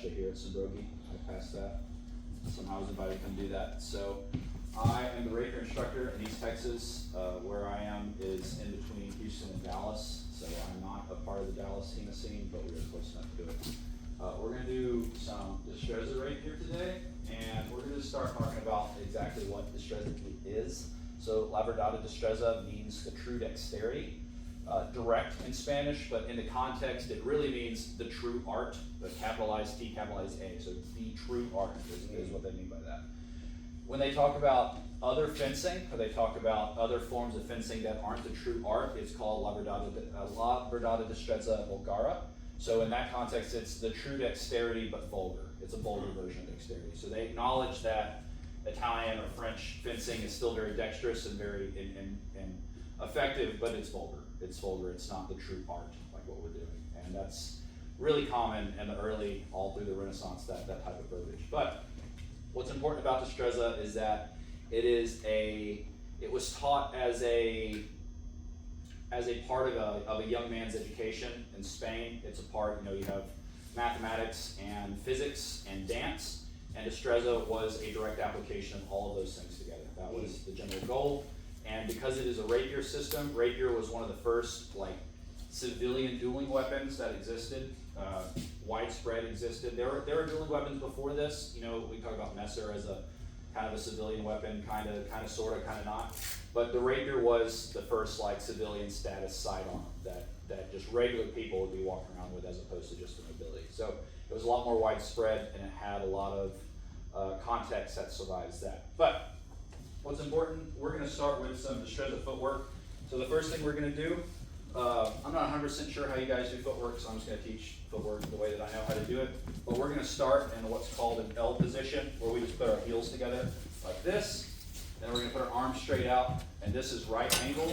fascia here at Sambrogi. I passed that. Somehow I was invited to come do that. So I am the rapier instructor in East Texas. Where I am is in between Houston and Dallas. So I'm not a part of the Dallas HEMA scene, but we are close enough to do it. We're going to do some Destrezza rapier today, and we're going to start talking about exactly what Destrezza is. So La Verdad Destrezza means the true dexterity. Direct in Spanish, but in the context it really means the true art, the capitalized T, capitalized A, so the true art is what they mean by that. When they talk about other fencing, or they talk about other forms of fencing that aren't the true art, it's called La Verdad Destrezza Vulgara. So in that context, it's the true dexterity, but vulgar. It's a vulgar version of dexterity. So they acknowledge that Italian or French fencing is still very dexterous and very effective, but it's vulgar. It's vulgar, it's not the true art like what we're doing. And that's really common in the early, all through the Renaissance, that type of verbiage. But what's important about Destrezza is that it was taught as a part of a young man's education in Spain. It's a part, you have mathematics and physics and dance, and Destrezza was a direct application of all of those things together. That was the general goal. And because it is a rapier system, rapier was one of the first civilian dueling weapons that existed. Widespread existed. There were dueling weapons before this. We talk about Messer as a kind of a civilian weapon, kind of, sort of, kind of not. But the rapier was the first civilian status sidearm that just regular people would be walking around with, as opposed to just the nobility. So it was a lot more widespread, and it had a lot of context that survives that. But what's important, we're going to start with some Destrezza footwork. So the first thing we're going to do, I'm not 100% sure how you guys do footwork, so I'm just going to teach footwork the way that I know how to do it. But we're going to start in what's called an L position, where we just put our heels together like this. Then we're going to put our arms straight out, and this is right angle.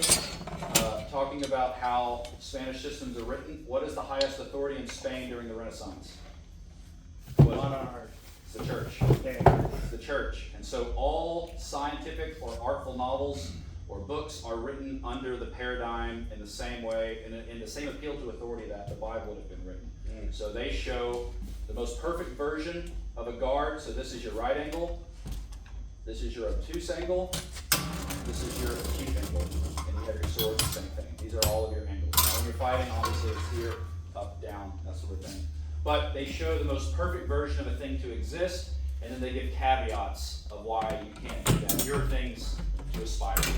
Talking about how Spanish systems are written, what is the highest authority in Spain during the Renaissance? It's the church. It's the church. And so all scientific or artful novels or books are written under the paradigm in the same way, in the same appeal to authority that the Bible would have been written. So they show the most perfect version of a guard. So this is your right angle. This is your obtuse angle. This is your acute angle. And you have your sword, the same thing. These are all of your angles. Now when you're fighting, obviously it's here, up, down, that sort of thing. But they show the most perfect version of a thing to exist, and then they give caveats of why you can't do that. Here are things to aspire to.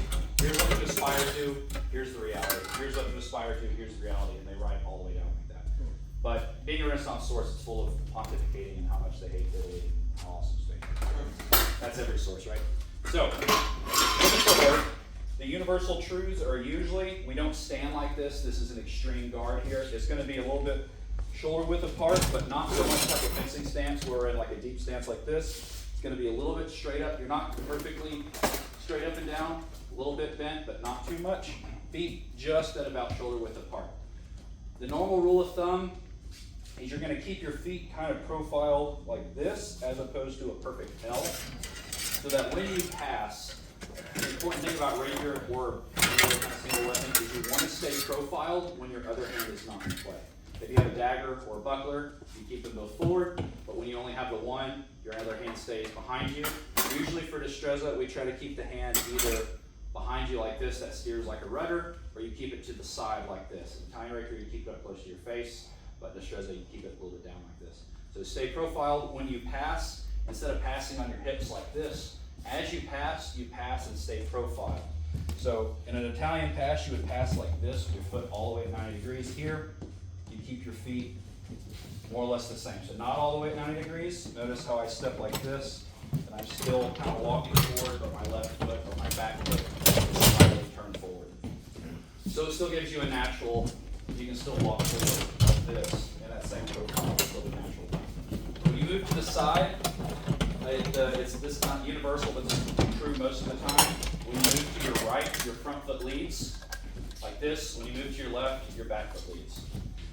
Here's what to aspire to, here's the reality. Here's what to aspire to, here's the reality, and they write all the way down like that. But being a Renaissance source, it's full of pontificating and how much they hate Italy and how awesome Spain is. That's every source, right? So, the universal truths are usually, we don't stand like this. This is an extreme guard here. It's going to be a little bit shoulder width apart, but not so much like a fencing stance where we're in like a deep stance like this. It's going to be a little bit straight up. You're not perfectly straight up and down, a little bit bent, but not too much. Feet just at about shoulder width apart. The normal rule of thumb is you're going to keep your feet kind of profiled like this, as opposed to a perfect L, so that when you pass, the important thing about rapier or single weapon is you want to stay profiled when your other hand is not in play. If you have a dagger or a buckler, you keep them both forward, but when you only have the one, your other hand stays behind you. Usually for Destrezza, we try to keep the hand either behind you like this, that steers like a rudder, or you keep it to the side like this. In Italian rapier, you keep it up close to your face, but Destrezza, you keep it a little bit down like this. So stay profiled when you pass. Instead of passing on your hips like this, as you pass and stay profiled. So in an Italian pass, you would pass like this, with your foot all the way at 90 degrees here. You keep your feet more or less the same. So not all the way at 90 degrees. Notice how I step like this, and I'm still kind of walking forward, but my left foot or my back foot is slightly turned forward. So it still gives you a natural, you can still walk forward like this, and that same profile is still a natural. When you move to the side, this is not universal, but this is true most of the time. When you move to your right, your front foot leads, like this. When you move to your left, your back foot leads.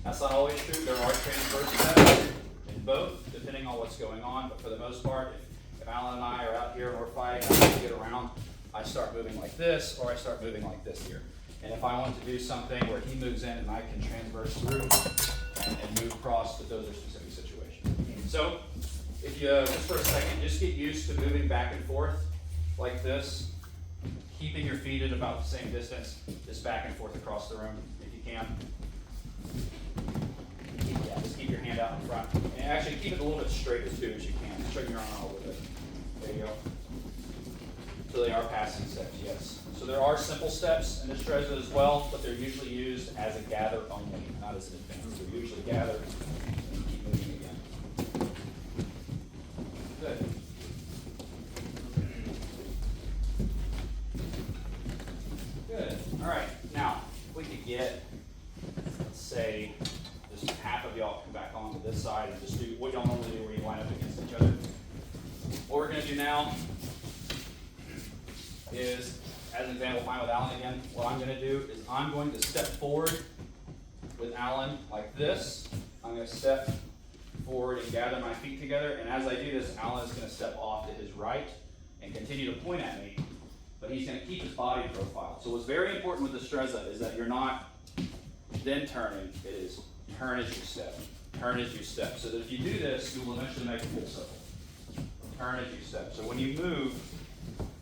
That's not always true. There are transverse steps in both, depending on what's going on. But for the most part, if Alan and I are out here and we're fighting, I want to get around, I start moving like this, or I start moving like this here. And if I want to do something where he moves in and I can transverse through and move across, but those are specific situations. So if you, just for a second, just get used to moving back and forth like this, keeping your feet at about the same distance, just back and forth across the room if you can. Yeah, just keep your hand out in front. And actually keep it a little bit straight too as you can. Straighten your arm out a little bit. There you go. So they are passing steps, yes. So there are simple steps in Destrezza as well, but they're usually used as a gather only, not as an advance. They're usually gather and keep moving again. Good. Good. All right. Now, if we could get, let's say, just half of y'all come back onto this side and just do what y'all normally do where you line up against each other. What we're going to do now is, as an example, mine with Alan again, what I'm going to do is I'm going to step forward with Alan like this. I'm going to step forward and gather my feet together, and as I do this, Alan is going to step off to his right and continue to point at me, but he's going to keep his body profile. So what's very important with Destrezza is that you're not then turning, it is turn as you step, turn as you step, so that if you do this, you will eventually make a full circle. Turn as you step. So when you move,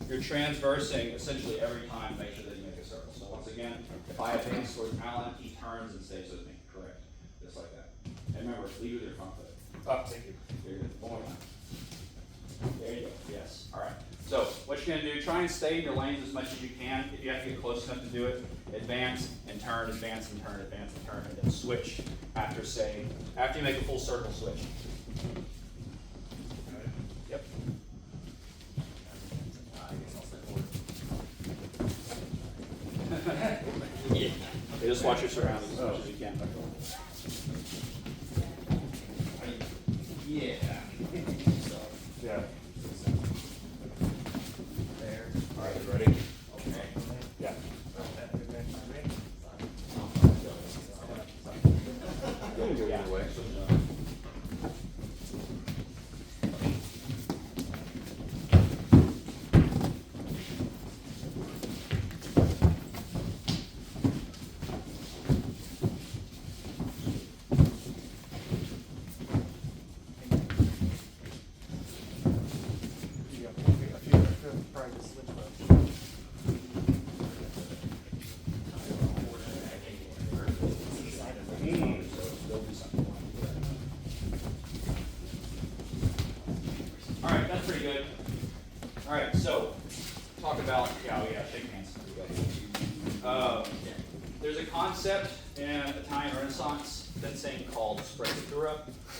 you're transversing essentially every time to make sure that you make a circle. So once again, if I advance towards Alan, he turns and stays with me. Correct. Just like that. And remember, lead with your front foot. Oh, thank you. Very good. One more time. There you go. Yes. All right. So what you're going to do, try and stay in your lanes as much as you can. If you have to get close enough to do it, advance and turn, advance and turn, advance and turn, and then switch after, say, after you make a full circle, switch. Yep. Yeah. Okay, just watch your surroundings as much as you can. Yeah. Yeah. There. All right, you ready? Okay. Yeah. Yeah. Either way. All right, that's pretty good. All right, so talk about, shake hands. There's a concept in Italian Renaissance fencing called sprezzatura.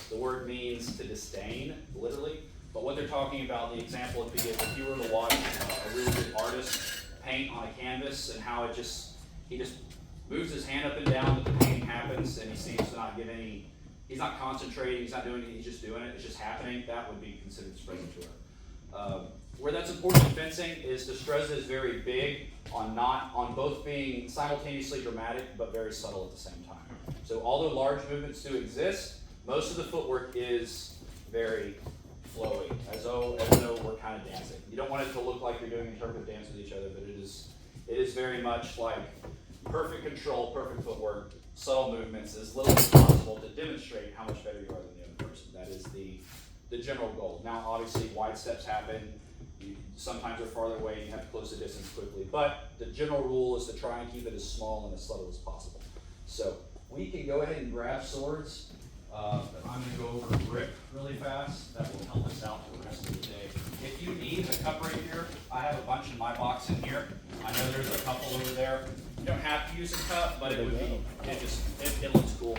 The word means to disdain, literally. But what they're talking about, the example would be if you were to watch a really good artist paint on a canvas and how he just moves his hand up and down, but the painting happens, and he seems to not give any. He's not concentrating, he's not doing anything, he's just doing it, it's just happening. That would be considered sprezzatura. Where that's important in fencing is Destrezza is very big on both being simultaneously dramatic but very subtle at the same time. So although large movements do exist, most of the footwork is very flowy, as though we're kind of dancing. You don't want it to look like you're doing interpretive dance with each other, but it is very much like perfect control, perfect footwork, subtle movements, as little as possible to demonstrate how much better you are than the other person. That is the general goal. Now, obviously, wide steps happen. You sometimes are farther away, and you have to close the distance quickly. But the general rule is to try and keep it as small and as subtle as possible. So we can go ahead and grab swords. But I'm going to go over grip really fast. That will help us out for the rest of the day. If you need a cup right here, I have a bunch in my box in here. I know there's a couple over there. You don't have to use a cup, but it would be, it looks cool.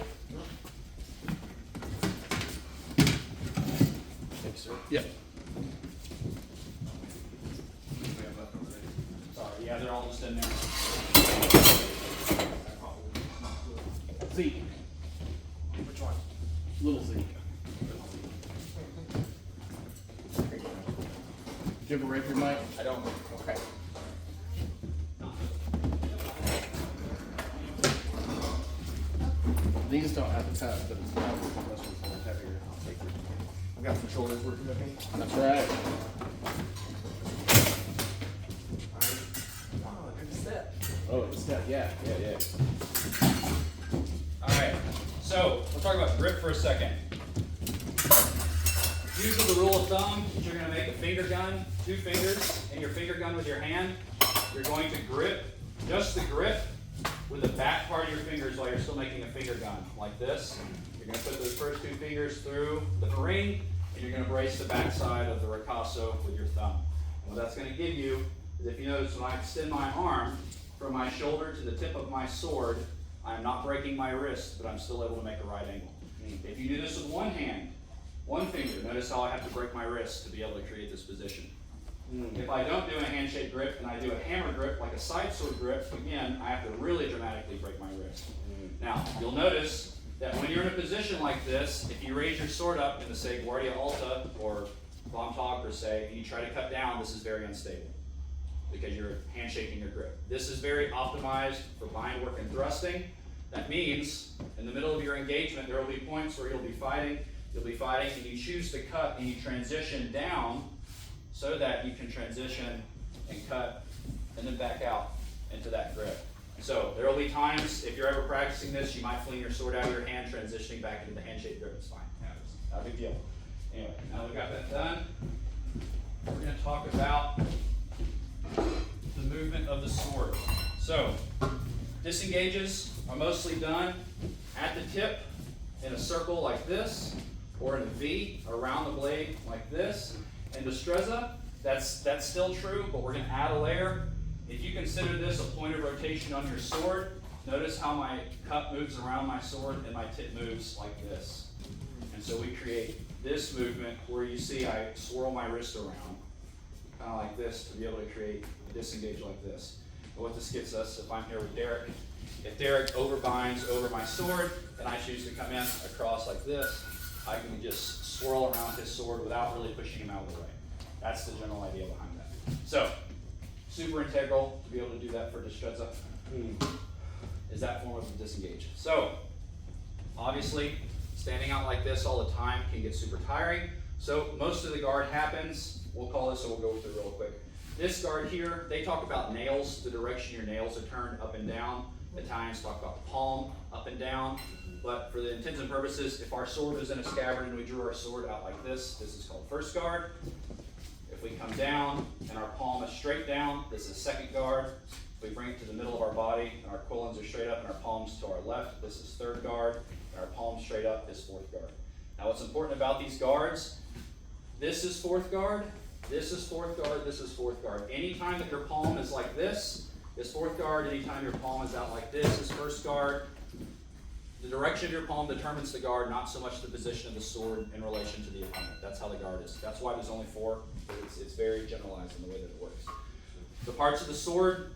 Thanks, sir. Yep. Sorry, yeah, they're all just in there. Zeke. Which one? Little Zeke. Do you have a rapier, Mike? I don't. Okay. These don't have the cut, but it's not this one's a little heavier. I'll take it. I've got some shoulders working with me. That's right. Oh, good step. Oh, it's that, yeah. All right, so we'll talk about grip for a second. Usually the rule of thumb is you're going to make a finger gun, 2 fingers, and your finger gun with your hand. You're going to grip, just the grip, with the back part of your fingers while you're still making a finger gun, like this. You're going to put those first 2 fingers through the ring, and you're going to brace the back side of the ricasso with your thumb. And what that's going to give you is, if you notice, when I extend my arm from my shoulder to the tip of my sword, I'm not breaking my wrist, but I'm still able to make a right angle. If you do this with one hand, one finger, notice how I have to break my wrist to be able to create this position. If I don't do a handshake grip and I do a hammer grip, like a side sword grip, again, I have to really dramatically break my wrist. Now, you'll notice that when you're in a position like this, if you raise your sword up in the, say, Guardia Alta or Bomtog per se, and you try to cut down, this is very unstable because you're handshaking your grip. This is very optimized for bind work and thrusting. That means in the middle of your engagement, there will be points where you'll be fighting, and you choose to cut and you transition down so that you can transition and cut and then back out into that grip. So there will be times, if you're ever practicing this, you might fling your sword out of your hand, transitioning back into the handshake grip. It's fine. Not a big deal. Anyway, now we've got that done, we're going to talk about the movement of the sword. So disengages are mostly done at the tip in a circle like this, or in a V around the blade like this. And Destrezza, that's still true, but we're going to add a layer. If you consider this a point of rotation on your sword, notice how my cup moves around my sword and my tip moves like this. And so we create this movement where you see I swirl my wrist around, kind of like this, to be able to create a disengage like this. And what this gets us, if I'm here with Derek, if Derek overbinds over my sword and I choose to come in across like this, I can just swirl around his sword without really pushing him out of the way. That's the general idea behind that. So, super integral to be able to do that for Destrezza is that form of a disengage. So, obviously, standing out like this all the time can get super tiring. So, most of the guard happens, we'll call this, so we'll go through real quick. This guard here, they talk about nails, the direction your nails are turned up and down. Italians talk about the palm up and down. But for the intents and purposes, if our sword is in a scabbard and we drew our sword out like this is called first guard. If we come down and our palm is straight down, this is second guard. If we bring it to the middle of our body and our quillins are straight up and our palms to our left, this is third guard. And our palms straight up is fourth guard. Now what's important about these guards, this is fourth guard, this is fourth guard, this is fourth guard. Anytime that your palm is like this is fourth guard. Anytime your palm is out like this is first guard. The direction of your palm determines the guard, not so much the position of the sword in relation to the opponent. That's how the guard is. That's why there's only 4, but it's very generalized in the way that it works. The parts of the sword,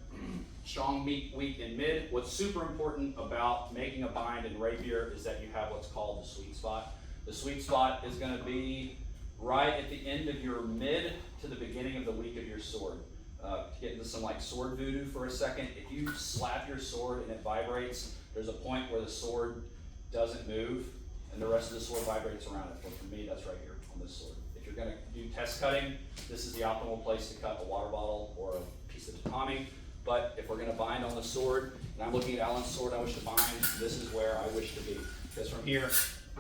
strong, weak, and mid. What's super important about making a bind in rapier is that you have what's called the sweet spot. The sweet spot is going to be right at the end of your mid to the beginning of the weak of your sword. To get into some like sword voodoo for a second, if you slap your sword and it vibrates, there's a point where the sword doesn't move and the rest of the sword vibrates around it. But for me, that's right here on this sword. If you're going to do test cutting, this is the optimal place to cut a water bottle or a piece of tatami. But if we're going to bind on the sword, and I'm looking at Alan's sword I wish to bind, this is where I wish to be. Because from here,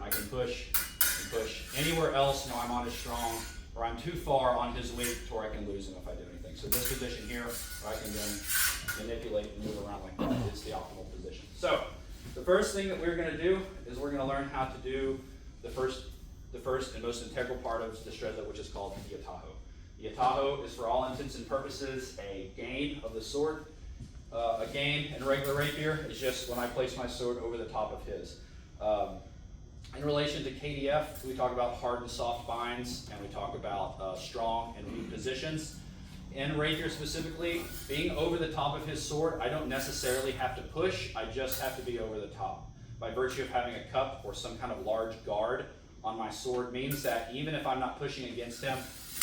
I can push and push. Anywhere else, I'm on his strong, or I'm too far on his weak to where I can lose him if I do anything. So this position here, where I can then manipulate and move around like that, is the optimal position. So the first thing that we're going to do is we're going to learn how to do the first and most integral part of Destrezza, which is called the atajo. The atajo is, for all intents and purposes, a gain of the sword. A gain in regular rapier is just when I place my sword over the top of his. In relation to KDF, we talk about hard and soft binds, and we talk about strong and weak positions. In rapier specifically, being over the top of his sword, I don't necessarily have to push, I just have to be over the top. By virtue of having a cup or some kind of large guard on my sword means that even if I'm not pushing against him,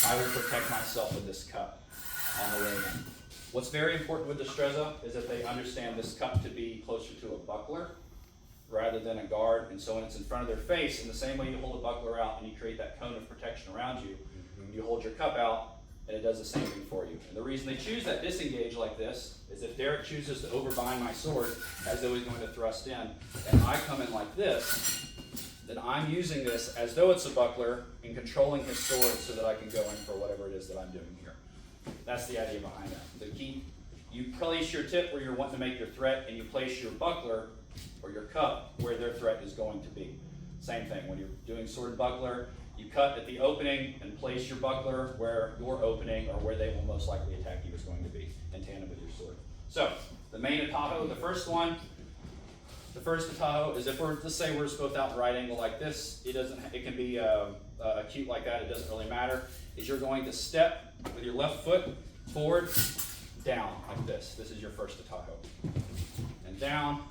I will protect myself with this cup on the way in. What's very important with Destrezza is that they understand this cup to be closer to a buckler rather than a guard, and so when it's in front of their face, in the same way you hold a buckler out and you create that cone of protection around you, you hold your cup out and it does the same thing for you. And the reason they choose that disengage like this is if Derek chooses to overbind my sword as though he's going to thrust in, and I come in like this, then I'm using this as though it's a buckler and controlling his sword so that I can go in for whatever it is that I'm doing here. That's the idea behind that. The key, you place your tip where you're wanting to make your threat, and you place your buckler or your cup where their threat is going to be. Same thing, when you're doing sword buckler, you cut at the opening and place your buckler where your opening or where they will most likely attack you is going to be in tandem with your sword. So, the main atajo, the first atajo is if let's say we're both out in right angle like this, it can be acute like that, it doesn't really matter, is you're going to step with your left foot forward, down like this. This is your first atajo. And down,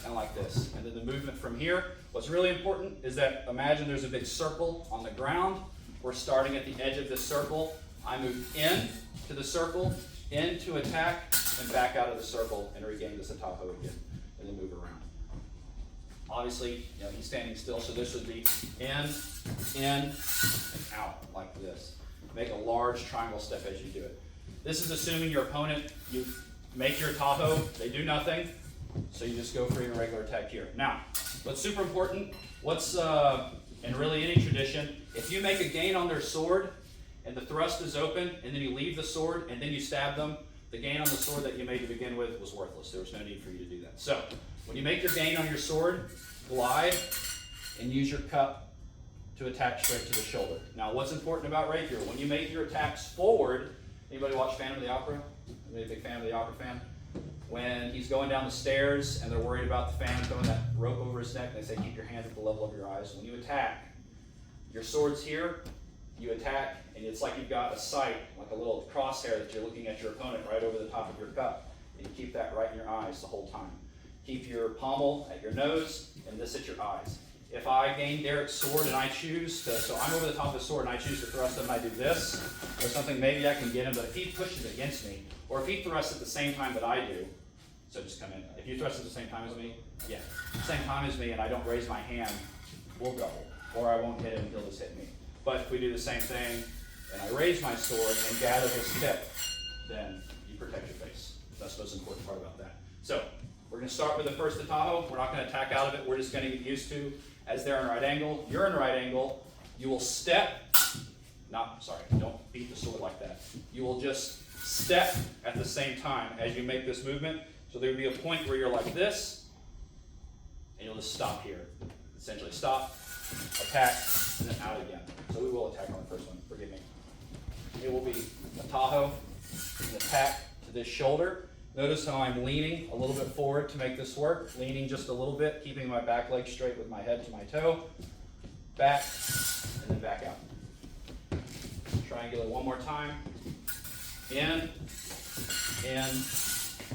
and like this. And then the movement from here, what's really important is that imagine there's a big circle on the ground. We're starting at the edge of this circle. I move in to the circle, in to attack, and back out of the circle and regain this atajo again, and then move around. Obviously, he's standing still, so this would be in, and out, like this. Make a large triangle step as you do it. This is assuming your opponent, you make your atajo, they do nothing, so you just go for your regular attack here. Now, what's super important, in really any tradition, if you make a gain on their sword, and the thrust is open, and then you leave the sword, and then you stab them, the gain on the sword that you made to begin with was worthless. There was no need for you to do that. So, when you make your gain on your sword, glide, and use your cup to attack straight to the shoulder. Now, what's important about rapier, when you make your attacks forward, anybody watch Phantom of the Opera? Anybody a big Phantom of the Opera fan? When he's going down the stairs and they're worried about the Phantom throwing that rope over his neck, they say keep your hands at the level of your eyes. When you attack, your sword's here, you attack, and it's like you've got a sight, like a little crosshair that you're looking at your opponent right over the top of your cup. And you keep that right in your eyes the whole time. Keep your pommel at your nose and this at your eyes. If I gain Derek's sword and I choose to, so I'm over the top of the sword and I choose to thrust him and I do this, or something, maybe I can get him, but if he pushes against me, or if he thrusts at the same time that I do, so just come in. If you thrust at the same time as me, yeah, same time as me and I don't raise my hand, we'll double. Or I won't hit him, he'll just hit me. But if we do the same thing, and I raise my sword and gather his tip, then you protect your face. That's the most important part about that. So, we're going to start with the first atajo. We're not going to attack out of it. We're just going to get used to, as they're in right angle, you're in right angle, you will step, don't beat the sword like that. You will just step at the same time as you make this movement. So there will be a point where you're like this, and you'll just stop here. Essentially stop, attack, and then out again. So we will attack on the first one, forgive me. It will be atajo, an attack to this shoulder. Notice how I'm leaning a little bit forward to make this work. Leaning just a little bit, keeping my back leg straight with my head to my toe. Back, and then back out. Triangular one more time. In,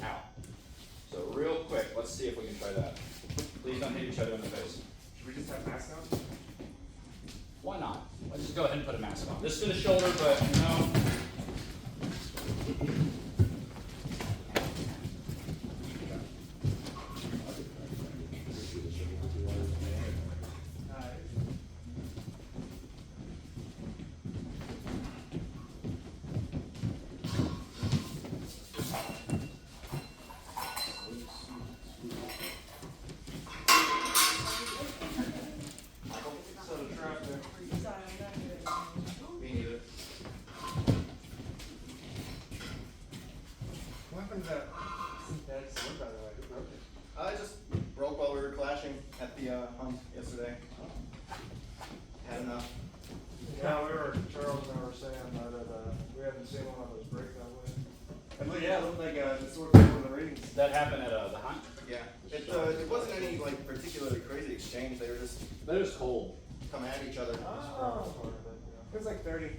out. So real quick, let's see if we can try that. Please don't hit each other in the face. Should we just have masks on? Why not? Let's just go ahead and put a mask on. This is to the shoulder, but you know. What happened to that synthetic sword, by the way? Who broke it? I just broke while we were clashing at the hunt yesterday. Had enough. Yeah, Charles and I were saying that we haven't seen one of those break that way. Yeah, it looked like the sword was in the rings. That happened at the hunt? Yeah. It wasn't any like particularly crazy exchange. They were just That is cold. coming at each other. Oh, it was like 30. Yeah.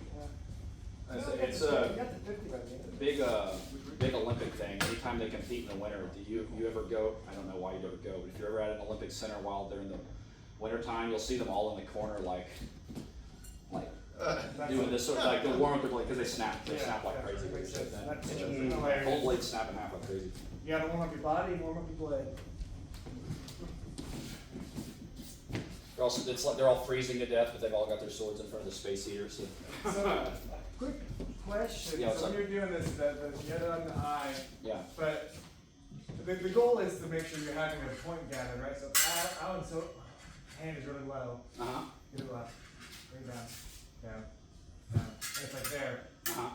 It's You a got to 50 by the end of it. big Olympic thing. Anytime they compete in the winter, do you ever go? I don't know why you ever go, but if you're ever at an Olympic center while they're in the wintertime, you'll see them all in the corner like doing this sort of like the warm up because they snap. They snap like crazy. Makes sense. That's Cold hilarious. blades snap in half like crazy. You gotta warm up your body and warm up your blade. They're also, it's like they're all freezing to death, but they've all got their swords in front of the space heater. So. So, quick question. Yeah, what's So up? when you're doing this, the yet on the eye, Yeah. but the goal is to make sure you're having a point gathered, right? So Alan, so hand is really low. Uh-huh, Get it up. Bring it down. Down. Down. And it's like there. uh-huh.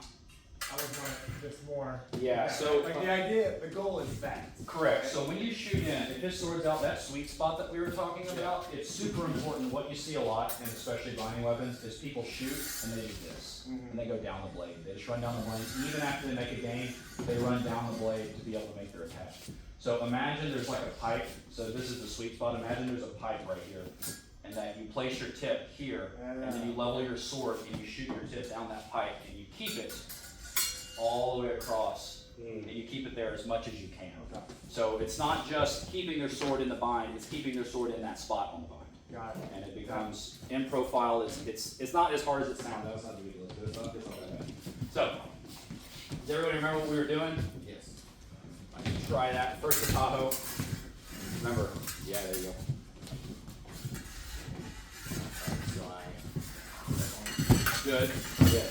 I was wanting just more. Yeah, so. Like the idea, the goal is that. Correct, so when you shoot in, if his sword's out that sweet spot that we were talking about, it's super important. What you see a lot, and especially binding weapons, is people shoot and they do this. And they go down the blade. They just run down the blade. Even after they make a gain, they run down the blade to be able to make their attack. So imagine there's like a pipe. So this is the sweet spot. Imagine there's a pipe right here. And that you place your tip here, and then you level your sword and you shoot your tip down that pipe and you keep it all the way across. And you keep it there as much as you can. So it's not just keeping their sword in the bind, it's keeping their sword in that spot on the bind. Got it. And it becomes in profile. It's not as hard as it sounds. That was not ridiculous. It's not that bad. So, does everybody remember what we were doing? Yes. I can try that. First the Tahoe. Remember? Yeah, there you go. Good. Yeah.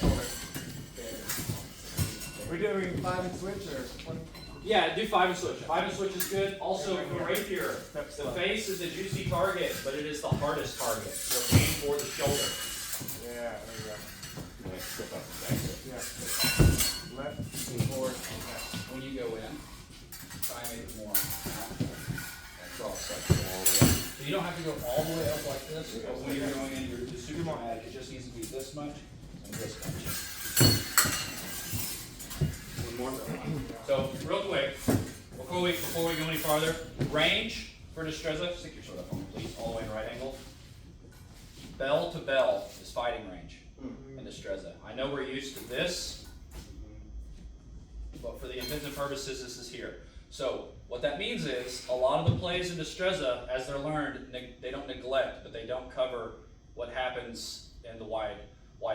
We're doing 5 and switch or 20? Yeah, do 5 and switch. 5 and switch is good. Also, for rapier, the face is a juicy target, but it is the hardest target. So aim for the shoulder. Yeah, there you go. Step up and back. Yeah. Left, forward, left. When you go in, try and make it more across like all the way. So you don't have to go all the way up like this, but when you're going in, you're super dramatic. It just needs to be this much and this much. One more. So real quick, before we go any farther, range for Destrezza, stick your sword up on me, please, all the way in right angle. Bell to bell is fighting range in Destrezza. I know we're used to this, but for the intents and purposes, this is here. So what that means is a lot of the plays in Destrezza, as they're learned, they don't neglect, but they don't cover what happens in the wide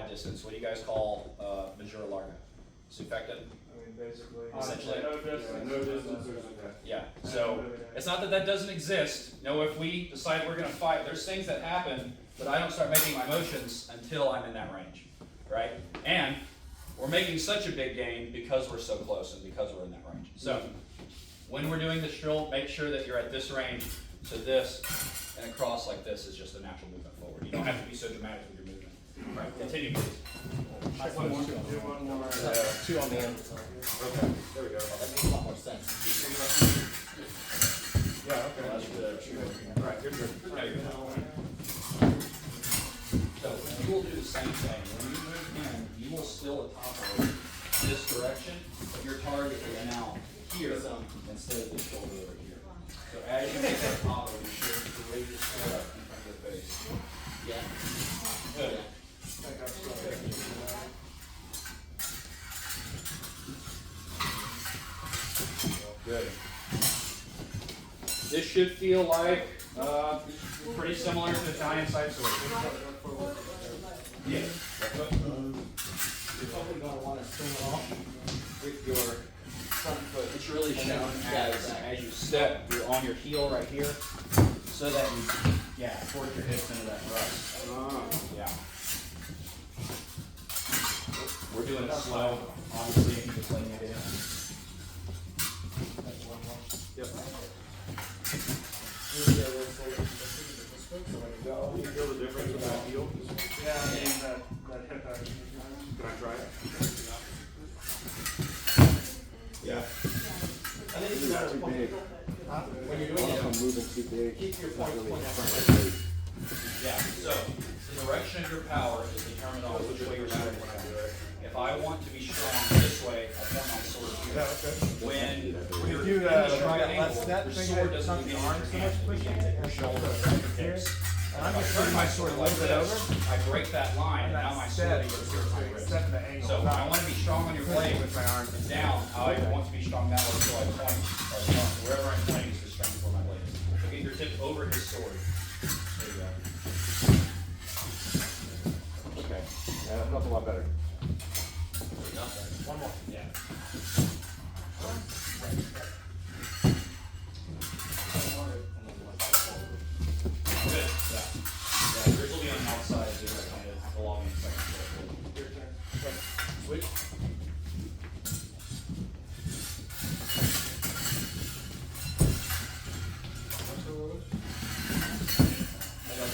distance. What do you guys call Majora Larga? Suffected? I mean, basically. Essentially. No distance. No distance or something. Yeah, so it's not that that doesn't exist. No, if we decide we're gonna fight, there's things that happen, but I don't start making my motions until I'm in that range, right? And we're making such a big gain because we're so close and because we're in that range. So when we're doing this drill, make sure that you're at this range. So this and across like this is just a natural movement forward. You don't have to be so dramatic with your movement. Right, continue please. One more. Do one more. 2 on the end. Okay, there we go. That makes a lot more sense. Yeah, okay. That's good. All right, you're good. Now you're good. So you will do the same thing. When you move in, you will still attack this direction, but your target is now here instead of the shoulder over here. So as you make that top, you should raise your sword up in front of the face. Yeah. Good. Good. This should feel like pretty similar to Italian side sword. Yeah. You're probably going to want to swing it off with your front foot. It's really shown as you step, you're on your heel right here, so that you, force your hips into that thrust. Yeah. We're doing it slow, obviously, if you just letting it in. Yep. You feel the difference with that heel? Yeah, I mean, that hip action. Can I try it? Yeah. I think it's not too big. When you're doing it, I'm moving too big. keep your It's not point really at front front. weight. Yeah, so the direction of your power is determined on which way you're shooting when I do it. If I want to be strong this way, I point my sword here. When you're Do in the this right left angle, step, your thing sword that doesn't not move the in arm your so hand, much pushing, you take your shoulder and your here. hips. And I'm If I just turn turning my sword like a little bit this, over. I break that line, and now my sword Step, goes here to my wrist. step in the angle. So I want to be strong on your blade with my arm. and down. I want to be strong that way, so I point, or wherever I'm pointing is the strength for my blade. So get your tip over his sword. There you go. Okay. Yeah, that felt a lot better. One more. Yeah. Good. Yeah. Yeah, yours will be on the outside, so you're kind of along in second. Your turn. Switch. I got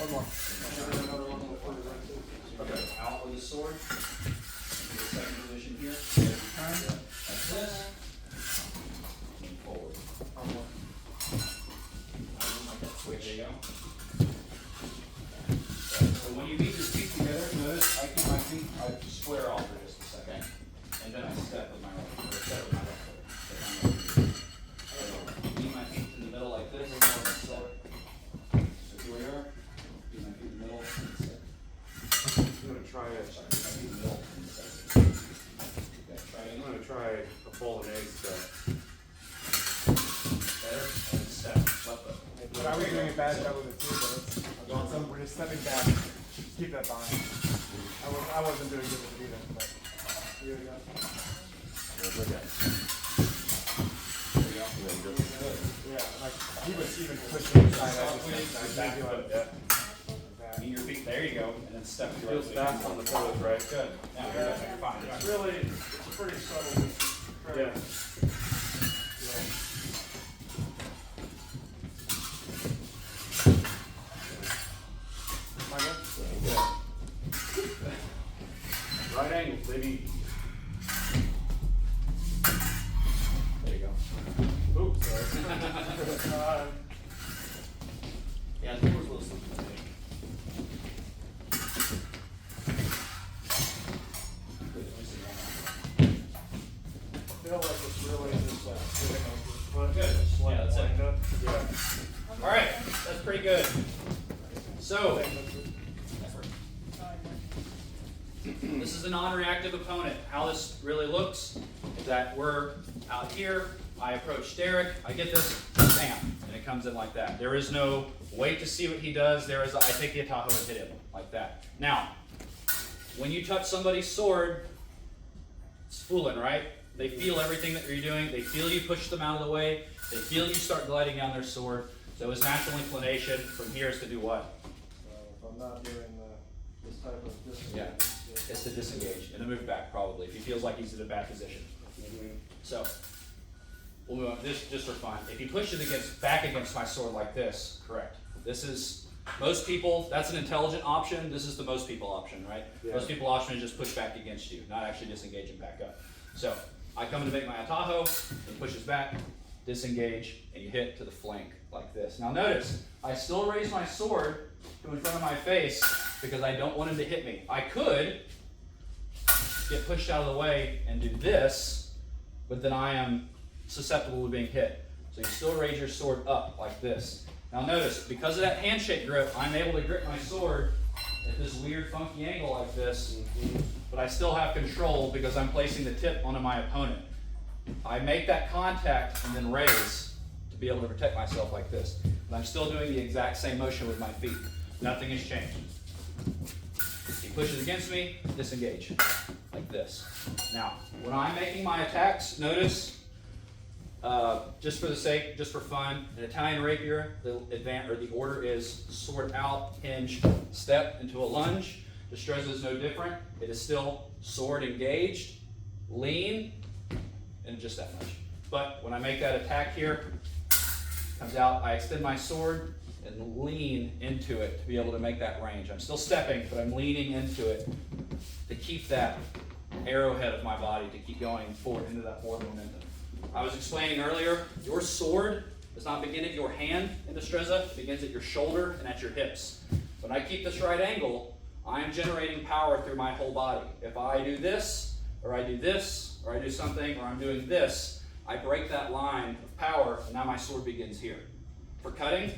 One more. And then another one before the rest is. Okay, out with the sword. Into the second position here. Like this. And forward. Switch. There you go. So when you meet your feet together, notice I keep my feet square off for just a second. And then I step with my right foot, or step with my left foot. So meet my feet in the middle like this. So here we are. Meet my feet in the middle and step. I'm gonna try it. Sorry, meet my feet in the middle and step. Okay, try I'm again. gonna try a bolognese step. Better. And step. Left foot. But I was doing a bad job with it too, but it's awesome. We're just stepping back. Keep that behind. I wasn't doing good with it either, but here we go. There we go. There you go. Yeah, like he was even pushing inside out. Back foot, yeah. That. Meet your feet, there you go, and then step with your Feels right fast on the toes, right? Good. Now you're fine. It's really, it's a pretty subtle difference. Yeah. My God. Right angles, baby. There you go. Oops, sorry. Yeah, the floor's a little slippery today. Good, let me see one I feel like it's really just like sitting on your foot. Good. Just like Yeah, that's it. lined up. Yeah. more. All right, that's pretty good. So, this is a non-reactive opponent. How this really looks is that we're out here, I approach Derek, I get this, bam, and it comes in like that. There is no wait to see what he does. There is, I take the Atajo and hit him like that. Now, when you touch somebody's sword, it's fooling, right? They feel everything that you're doing. They feel you push them out of the way. They feel you start gliding down their sword. So his natural inclination from here is to do what? If I'm not doing this type of distance. Yeah. It's to disengage and to move back probably if he feels like he's in a bad position. So we'll move on. This just for fun. If he pushes back against my sword like this, correct. This is most people. That's an intelligent option. This is the most people option, right? Yeah. Most people option is just push back against you, not actually disengage and back up. So I come to make my Atajo. He pushes back, disengage, and you hit to the flank like this. Now notice, I still raise my sword to in front of my face because I don't want him to hit me. I could get pushed out of the way and do this, but then I am susceptible to being hit. So you still raise your sword up like this. Now notice, because of that handshake grip, I'm able to grip my sword at this weird funky angle like this, but I still have control because I'm placing the tip onto my opponent. I make that contact and then raise to be able to protect myself like this. But I'm still doing the exact same motion with my feet. Nothing has changed. He pushes against me, disengage, like this. Now, when I'm making my attacks, notice, just for fun, an Italian rapier, the order is sword out, hinge, step into a lunge. Destrezza is no different. It is still sword engaged, lean, and just that much. But when I make that attack here, comes out, I extend my sword and lean into it to be able to make that range. I'm still stepping, but I'm leaning into it to keep that arrowhead of my body to keep going forward into that forward momentum. I was explaining earlier, your sword does not begin at your hand in Destrezza, it begins at your shoulder and at your hips. When I keep this right angle, I am generating power through my whole body. If I do this, or I do this, or I do something, or I'm doing this, I break that line of power, and now my sword begins here. For cutting,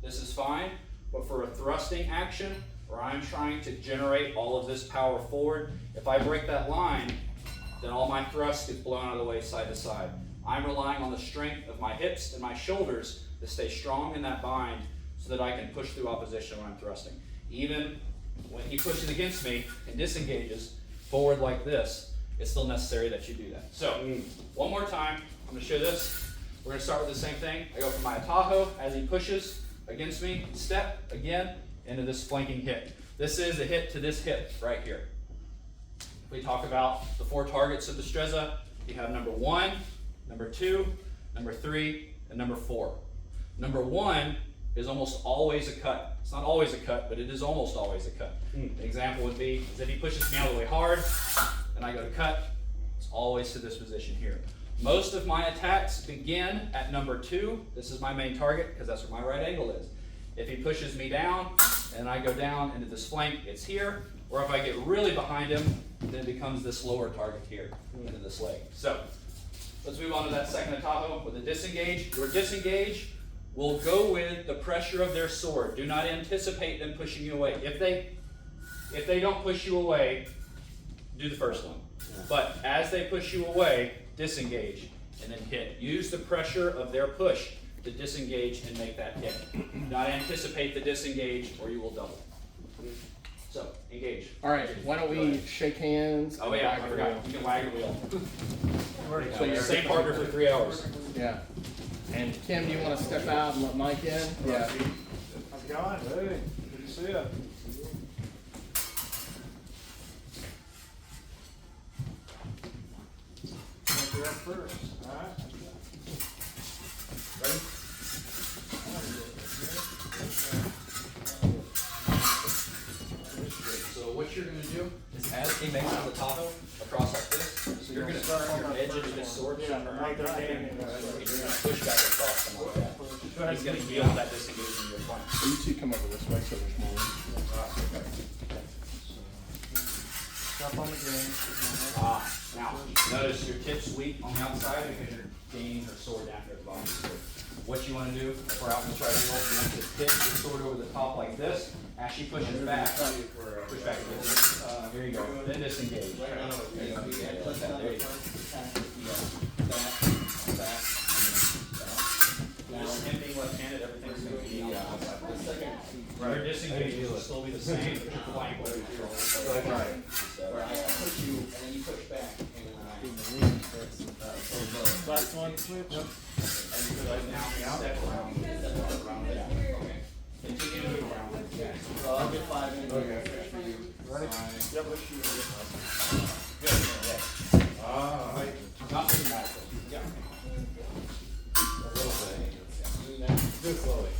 this is fine, but for a thrusting action, where I'm trying to generate all of this power forward, if I break that line, then all my thrust gets blown out of the way side to side. I'm relying on the strength of my hips and my shoulders to stay strong in that bind so that I can push through opposition when I'm thrusting. Even when he pushes against me and disengages forward like this, it's still necessary that you do that. So, one more time, I'm going to show this. We're going to start with the same thing. I go for my Atajo as he pushes against me, step again into this flanking hit. This is a hit to this hip right here. We talk about the 4 targets of Destrezza. You have number 1, number 2, number 3, and number 4. Number 1 is almost always a cut. It's not always a cut, but it is almost always a cut. An example would be is if he pushes me all the way hard and I go to cut, it's always to this position here. Most of my attacks begin at number 2. This is my main target because that's where my right angle is. If he pushes me down and I go down into this flank, it's here. Or if I get really behind him, then it becomes this lower target here into this leg. So let's move on to that second atajo with a disengage. Your disengage will go with the pressure of their sword. Do not anticipate them pushing you away. If they don't push you away, do the first one. But as they push you away, disengage and then hit. Use the pressure of their push to disengage and make that hit. Do not anticipate the disengage or you will double. So, engage. All right, why don't we shake hands? Oh and yeah, wag I our forgot. wheel? You can wag your wheel. So you're Same partner for 3 hours. Yeah. And Kim, do you want to step out and let Mike in? Yeah. How's it going? Hey, good to see you. You're up first, alright? Ready? So what you're going to do is as he makes the tato across like this, so you're going to turn your edge of his sword. Yeah, right there. You're going to push back across him like that. He's going to yield that disengage in your flank. So you two come over this way so there's more room. Step on the green. Now, notice your tip's weak on the outside because you're gaining her sword down here at the bottom of the sword. What you want to do, if we're out in the triangle, you want to tip your sword over the top like this. As she pushes back, push back a bit. Here you go. Then disengage. There you go. There you go. Just empty left-handed, everything's going to be on the outside. Your disengage will still be the same, but your flank will be Right. Where I push you and then you push back and then I. Last one, switch. And you go like now, step around, okay. Continue to move around. So I'll get 5 in. Okay. For you. Ready? Yep. Good, yeah. Not dramatically. Yeah. A little bit. Do it slowly.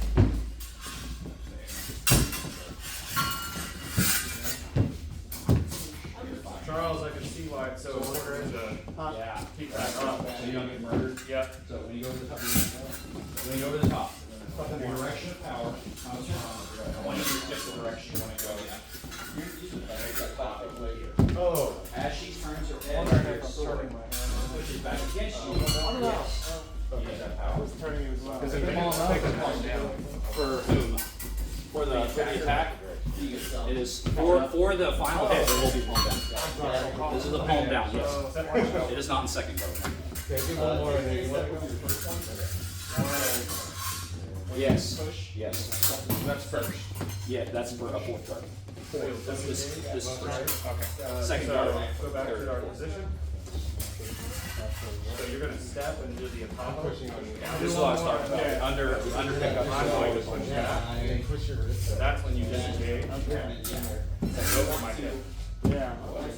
Charles, I can see why it's so important to Yeah. keep that up. So you don't get murdered. Yep. So when you go to the top, when you go to the top, the direction of power comes from one of your tips the direction you want to go. Oh. As she turns her head, Wonder your if I'm sword turning my hand. pushes back against you. Yes. You use that I power. was turning you as well. Is it palm up? Take the palm down. For whom? For the attack. It is for the final hit. It will be palm down. This is the palm down. Yes. So, It is not in second go. okay, do one more. And then Yes. Yes. that's first. Yeah, that's for a fourth guard. This is first. Okay. Second So, guard. go back to our position. So you're gonna step and do the Apollo. This is what I was talking about. Under pickup. I'm going to push back. So that's when you disengage. Go for my hip. Yeah.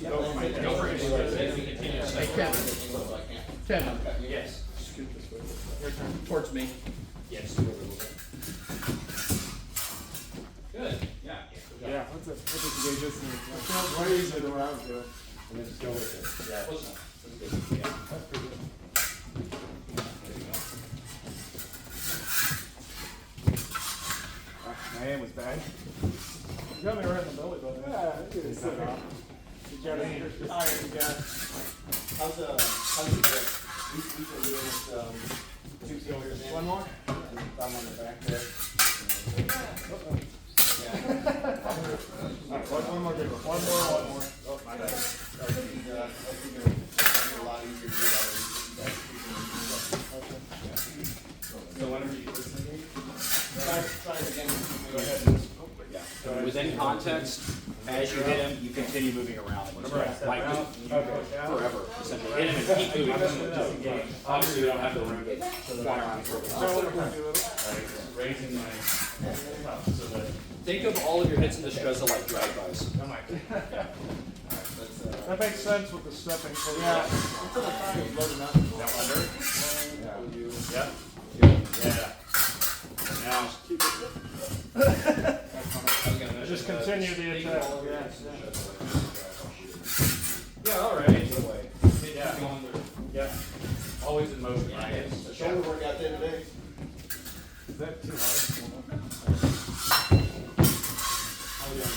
Go for my hip. Don't forget to continue to stay. Kevin, Yes. scoot this way. Your turn. Towards me. Yes. Good. Yeah. Yeah. What's it gauge this? It's way easier than what I was doing. And then just go with it. Yeah. Close enough. That's good. Yeah. That's pretty good. There you go. My hand was bad. You got me right in the belly button. Yeah, it is. You got it. You're tired, you got it. How's the grip? We can do it with 2 fingers in. One more? And thumb on the back there. Alright, one more good one. One more. Oh, my bad. I think it's a lot easier to do that. So whenever you disengage. Try it again. Go ahead. Yeah. So within context, as you hit him, you continue moving around. Like forever, essentially. Hit him and keep moving. Obviously, you don't have the room to fly around for Raising my so that. Think of all of your hits in Destrezza like drive-bys. Oh my. That makes sense with the stepping. So Yeah. Until the time is loading up. Now under. Yep. Yeah. Now, Just continue the attack. yeah, all right. Yeah. Yeah. Always in motion. I guess. The shoulder workout day today. Is that too hard?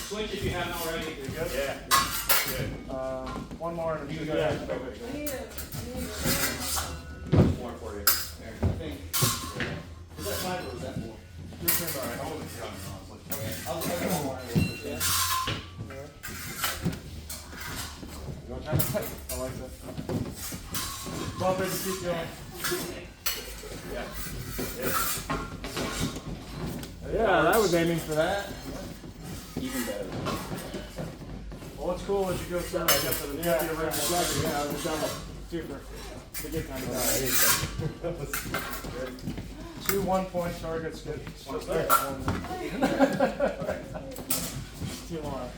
Switch if you haven't already. You good? Yeah. Good. One more and You you go guys. ahead. I need a More for you. I think. Is that 5 or is that 4? Your turn, all right. Okay, I'll go one. Yeah. You want to try to fight? I like that. Well, baby, keep going. Yeah, that was aiming for that. Even better. Well, what's cool is you go through and get to the Yeah, exactly. Yeah, I was down super. To get kind of two 1-point targets get split back to one. too long.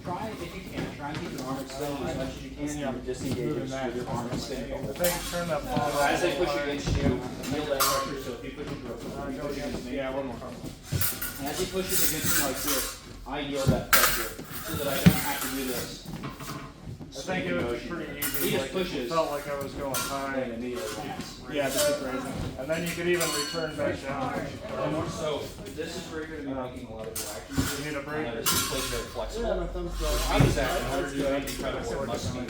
Try, if you can, try and keep your arm extended as much as you can. Yeah. You disengage Moving that. with your arm extended. I think turn that palm So as they up. push against you, feel that pressure, so if you push against me, Yeah, one more. and as he pushes against me like this, I yield that pressure, so that I don't have to do this. I think it would be pretty easy. He just like, pushes, Felt like I was going and high. immediately lands. Yeah, this is crazy. And then you could even return back down. So this is where you're going to be making a lot of your actions. You need a break? This is very flexible. Yeah, my thumb's going. I was actually doing incredible must be wedge.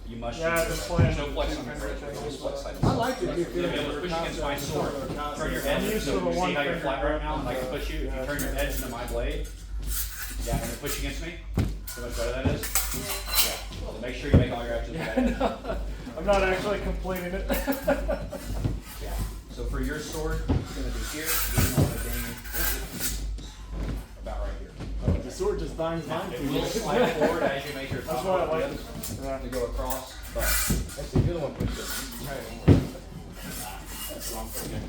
You must. Yeah, I've been There's playing no flex on two your finger break. things. There's flex like I like to keep You'll be able to push against my sword. Turn your edge. used So to the you see one how you're finger flat right now, and I can grip. push you. If you turn your edge into my blade, yeah, and then push against me. See how much better that is? Yeah. So make sure you make all your actions better. I'm not actually completing it. Yeah. So for your sword, it's going to be here. You're going to gain about right here. The sword just binds mine. It will slide forward as you make your That's top why I of the like other it. Yeah. to go across, but Actually, you're the one pushing. that's what I'm thinking.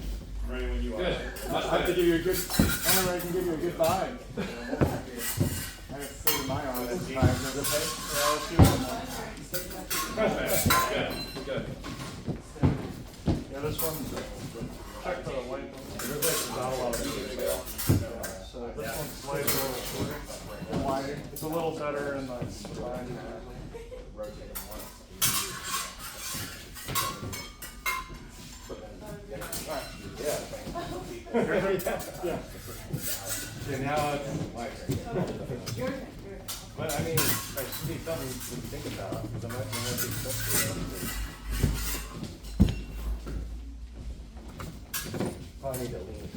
Ready when you are. Good. Much I have to better. give you a good. Only way I can give you a good vibe. I have to say to my arm this time. Does it pay? Yeah, let's do one more. Good. Good. Yeah, this one's check for the length. So this one's slightly a little shorter and wider. It's a little better in the spine. Yeah. Okay, now it's my turn. your turn. But I mean, that should be something to think about, because I might want to be Probably need to lean.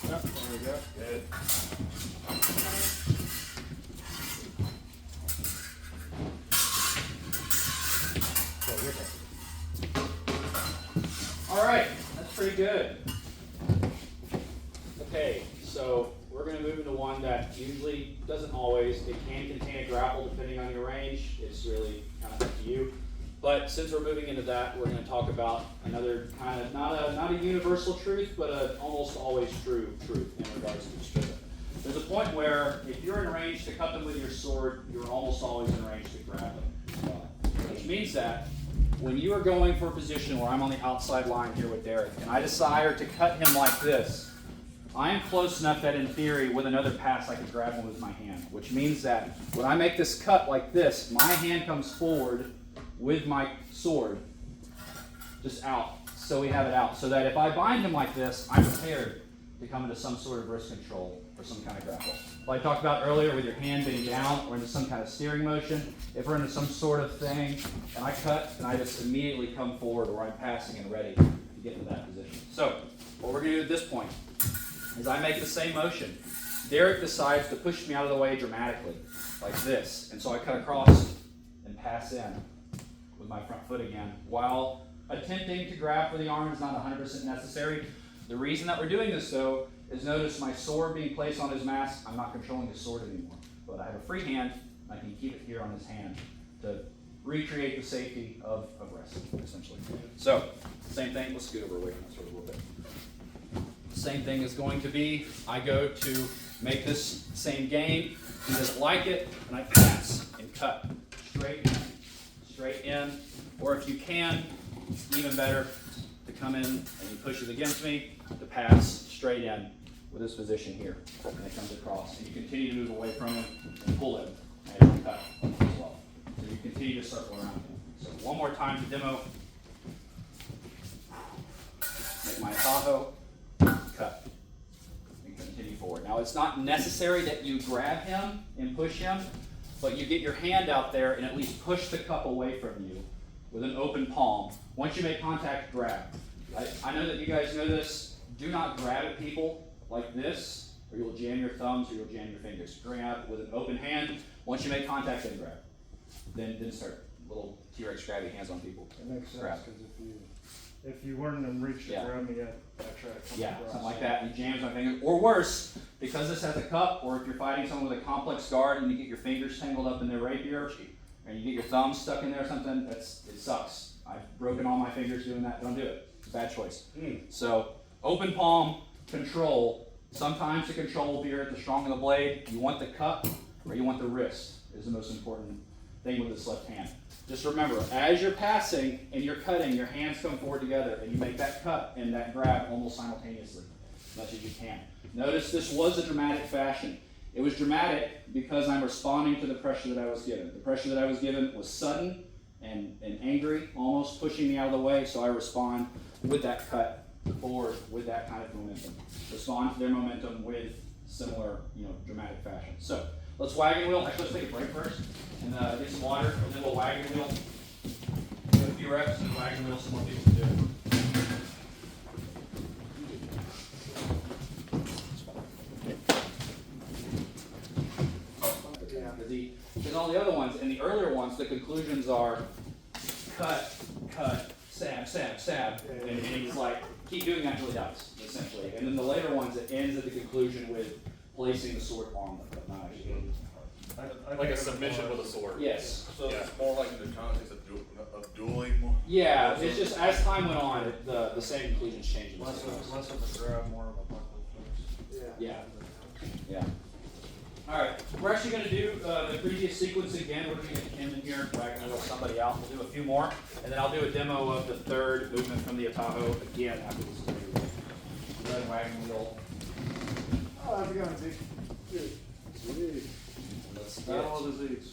Yep, there we go. Good. So your turn. All right, that's pretty good. Okay, so we're going to move into one that usually doesn't always. It can contain a grapple depending on your range. It's really kind of up to you. But since we're moving into that, we're going to talk about another kind of not a universal truth, but an almost always true truth in regards to Destrezza. There's a point where if you're in range to cut them with your sword, you're almost always in range to grab them as well. Which means that when you are going for a position where I'm on the outside line here with Derek, and I desire to cut him like this, I am close enough that in theory, with another pass, I could grab him with my hand. Which means that when I make this cut like this, my hand comes forward with my sword, just out, so we have it out. So that if I bind him like this, I'm prepared to come into some sort of wrist control or some kind of grapple. Like I talked about earlier with your hand being down or into some kind of steering motion, if we're into some sort of thing, and I cut, and I just immediately come forward or I'm passing and ready to get into that position. So, what we're going to do at this point is I make the same motion. Derek decides to push me out of the way dramatically, like this. And so I cut across and pass in with my front foot again. While attempting to grab for the arm is not 100% necessary. The reason that we're doing this, though, is notice my sword being placed on his mask. I'm not controlling the sword anymore. But I have a free hand, and I can keep it here on his hand to recreate the safety of wrestling, essentially. So, same thing. Let's scoot over away from that sword a little bit. same thing is going to be, I go to make this same game, he doesn't like it, and I pass and cut straight in, or if you can, even better, to come in and you push it against me, to pass straight in with this position here, and it comes across, and you continue to move away from him and pull him as you cut as well. So you continue to circle around him. So one more time to demo. Make my Tahoe, cut, and continue forward. Now it's not necessary that you grab him and push him, but you get your hand out there and at least push the cup away from you with an open palm. Once you make contact, grab. I know that you guys know this. Do not grab at people like this, or you'll jam your thumbs or you'll jam your fingers. Grab with an open hand. Once you make contact, then grab. Then start little T-Rex grabby hands on people. It makes sense, Grab. because if you weren't in reach to Yeah. grab me, I try to come Yeah, across. something like that. You jam my fingers, or worse, because this has a cup, or if you're fighting someone with a complex guard and you get your fingers tangled up in their rapier, and you get your thumbs stuck in there or something, it sucks. I've broken all my fingers doing that. Don't do it. It's a bad choice. So open palm, control. Sometimes the control will be here at the strong of the blade. You want the cup or you want the wrist is the most important thing with this left hand. Just remember, as you're passing and you're cutting, your hands come forward together and you make that cut and that grab almost simultaneously, as much as you can. Notice this was a dramatic fashion. It was dramatic because I'm responding to the pressure that I was given. The pressure that I was given was sudden and angry, almost pushing me out of the way, so I respond with that cut forward with that kind of momentum. Respond to their momentum with similar, dramatic fashion. So let's wagon wheel. Actually, let's take a break first and get some water, and then we'll wagon wheel. Do a few reps and wagon wheel some more people to do. Because all the other ones, and the earlier ones, the conclusions are cut, stab, stab, stab, and he's like, keep doing that until he dies, essentially. And then the later ones, it ends at the conclusion with placing the sword on the cup, not actually hitting the heart. Like a submission with a sword. Yes. So Yeah. it's more like in the context of dueling more? Yeah, it's just as time went on, the same conclusions changed. Less of a grab, more of a buckle first. Yeah. Yeah. All right, we're actually going to do the previous sequence again. We're going to get Kim in here, wagon wheel somebody out. We'll do a few more, and then I'll do a demo of the third movement from the Tahoe again after this is over. Go ahead, wagon wheel. Oh, how's it going, Zeke? Let's Battle get of the Zeeks.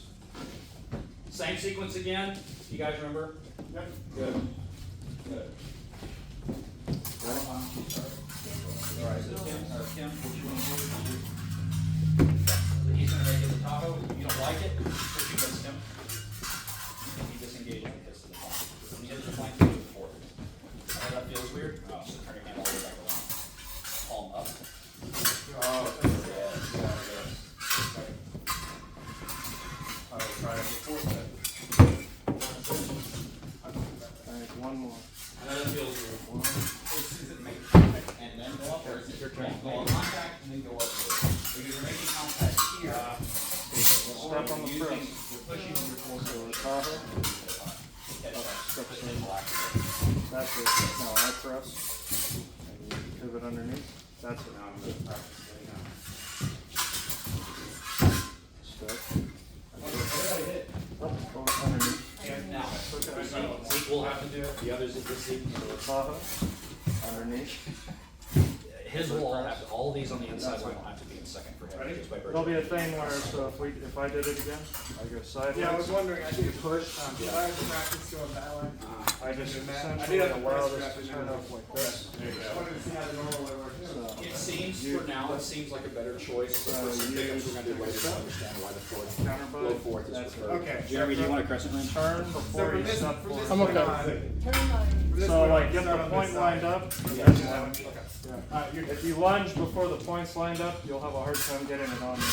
same sequence again. You guys remember? Yep. Good. Good. All right, so Kim, what you want to do? He's going to make it the Tahoe. If you don't like it, push against him. And he disengages and hits to the flank. When he hits the flank, he moves forward. That feels weird? Oh, so turn your hand all the way back around. Palm up. Oh, yeah. I will try it before that. Alright, one more. I know that feels weird. Is it make contact and then go up, or is it your turn? Go on contact and then go up. Because you're making contact here. Step on the press. You're pushing and you're forcing. So the Tahoe, that's it. Now I press, and you pivot underneath. That's it. Now I'm going to practice getting out. Step. Up, underneath. Now, Zeke will have to do it, the others is the Zeke. So the Tahoe, underneath. His will all have to, all these on the inside will have to be in second for him. Just by virtue There'll be a of- thing where, so if I did it again, I go sideways. Yeah, I was wondering, I did push, if I had to practice doing that one. I just I essentially did have to allow press this grab to it turn now. up like this. There you I go. wanted to see how the normal way works. So, It seems, for now, it seems like a better choice. So But for some you pickups, we're gonna do later to understand why the fourth, counter low button. fourth is That's preferred. Okay. Jeremy, do you want a crescent wrench? Turn So before from you this, step from this forward. point on, Turn on. from this So point like on, get start the on point this lined side. up. Yeah. That's one. Yeah. Alright, you're If you lunge before the point's lined up, you'll have a hard time getting it on you.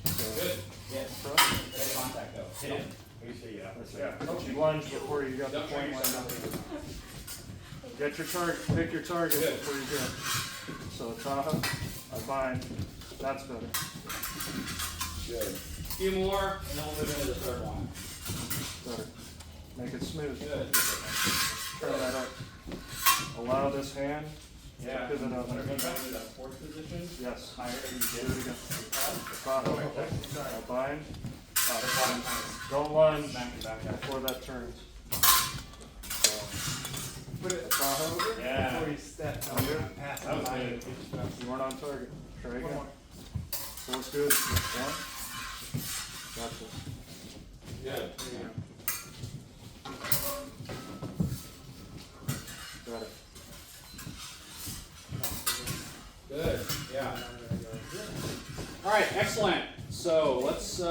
Good, yes. Press. Make contact though, hit him. We see, yeah. That's it. If you lunge before you got the Don't train point lined yourself. up. Get your target, pick your target Good. before you do it. So Tahoe, I bind, that's better. Good. A few more, and then we'll move into the third one. Better. Make it smooth. Good. Turn that up. Allow this hand Yeah. Give it up. When I go back to that fourth position, Yes. higher than you Do get. it again. Bajo. Now bind. Don't lunge before that turns. So, Put it over Yeah. before you step. Sound good? Pass That was it by. good. You weren't on target. Try One again. more. Four's good. One. Gotcha. Good. Got it. Good, yeah. All right, excellent. So let's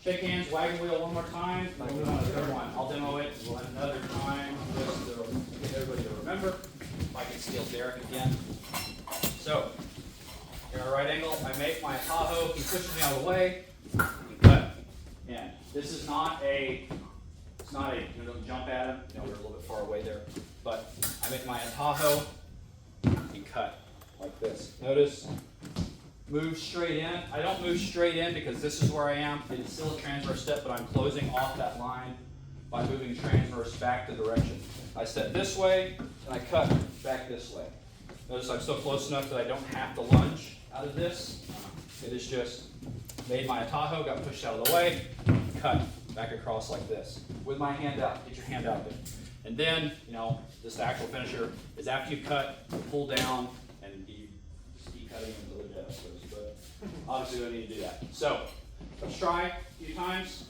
shake hands, wagon wheel one more time. We'll move on to the third one. I'll demo it. We'll have another time just to get everybody to remember. If I can steal Derek again. So, in a right angle, I make my Tahoe. He pushes me out of the way. We cut. And this is not a, it's not a, you don't jump at him. You know, we're a little bit far away there. But I make my Tahoe and cut like this. Notice, move straight in. I don't move straight in because this is where I am. It is still a transverse step, but I'm closing off that line by moving transverse back the direction. I step this way, and I cut back this way. Notice I'm still close enough that I don't have to lunge out of this. It is just made my Tahoe, got pushed out of the way, cut back across like this. With my hand out, get your hand out there. And then, you know, this actual finisher is after you cut, you pull down, and you just keep cutting until the death. But obviously we don't need to do that. So, let's try a few times.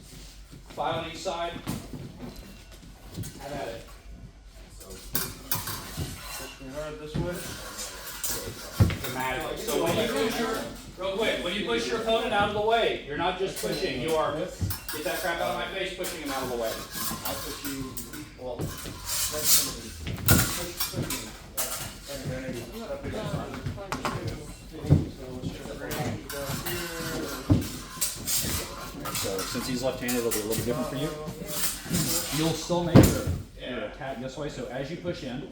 5 on each side. Have at it. Push me hard this way. Dramatically. So when you push your, real quick, when you push your opponent out of the way, you're not just pushing, you are, get that crap out of my face, pushing him out of the way. I'll push you, well, that's some of these. Push me. So since he's left-handed, it'll be a little different for you. You'll still make your attack this way, so as you push in,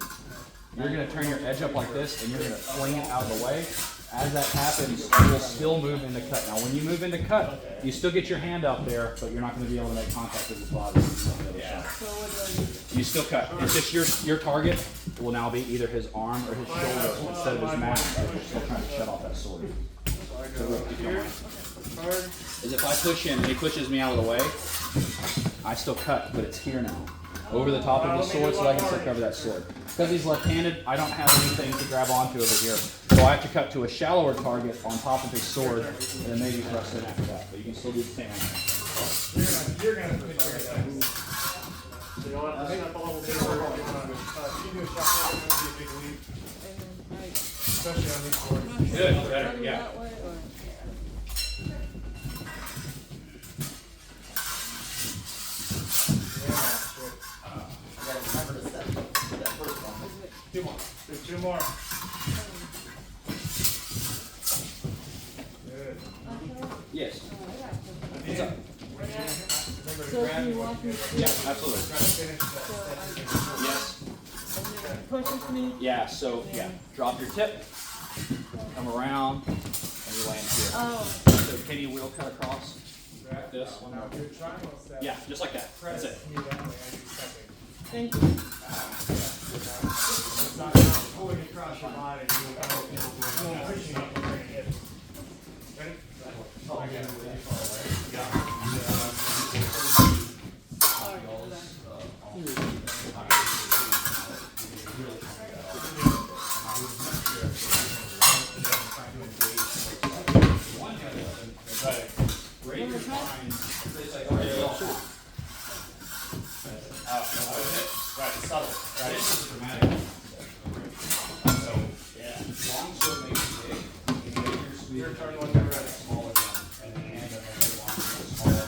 you're gonna turn your edge up like this, and you're gonna fling it out of the way. As that happens, you will still move into cut. Now, when you move into cut, you still get your hand out there, but you're not gonna be able to make contact with his body. You still cut. It's just your target will now be either his arm or his shoulder instead of his mask, but you're still trying to shut off that sword. Is if I push him and he pushes me out of the way, I still cut, but it's here now. Over the top of the sword so I can still cover that sword. Because he's left-handed, I don't have anything to grab onto over here. So I have to cut to a shallower target on top of his sword, and then maybe thrust in after that. But you can still do the same. You're gonna push that. So you'll have to step a little bit You do a shot, it's gonna be a big leap, especially on these boards. Good, better, yeah. That way, or? I gotta remember to step that first one. Two more. Do 2 more. Good. Yes. What's up? Remember to So grab if you it. want me to, Yeah, absolutely. Try to finish that. Yes. and then push me, Yeah, so, yeah. Drop your tip, come around, and you land here. oh, So can you wheel cut across? Grab This. Now, if you're triangle step. Yeah, just like that. That's Press it. me that way as you're stepping. thank you. It's not pulling across your body. You're pushing up and you're gonna hit it. Ready? Oh, I got it. Raise your spine. Right, subtle. Right, this is dramatic. So, yeah, long sword makes it big. You can make your Your squeeze turn when you're ready. small again, and then hand up and long sword smaller.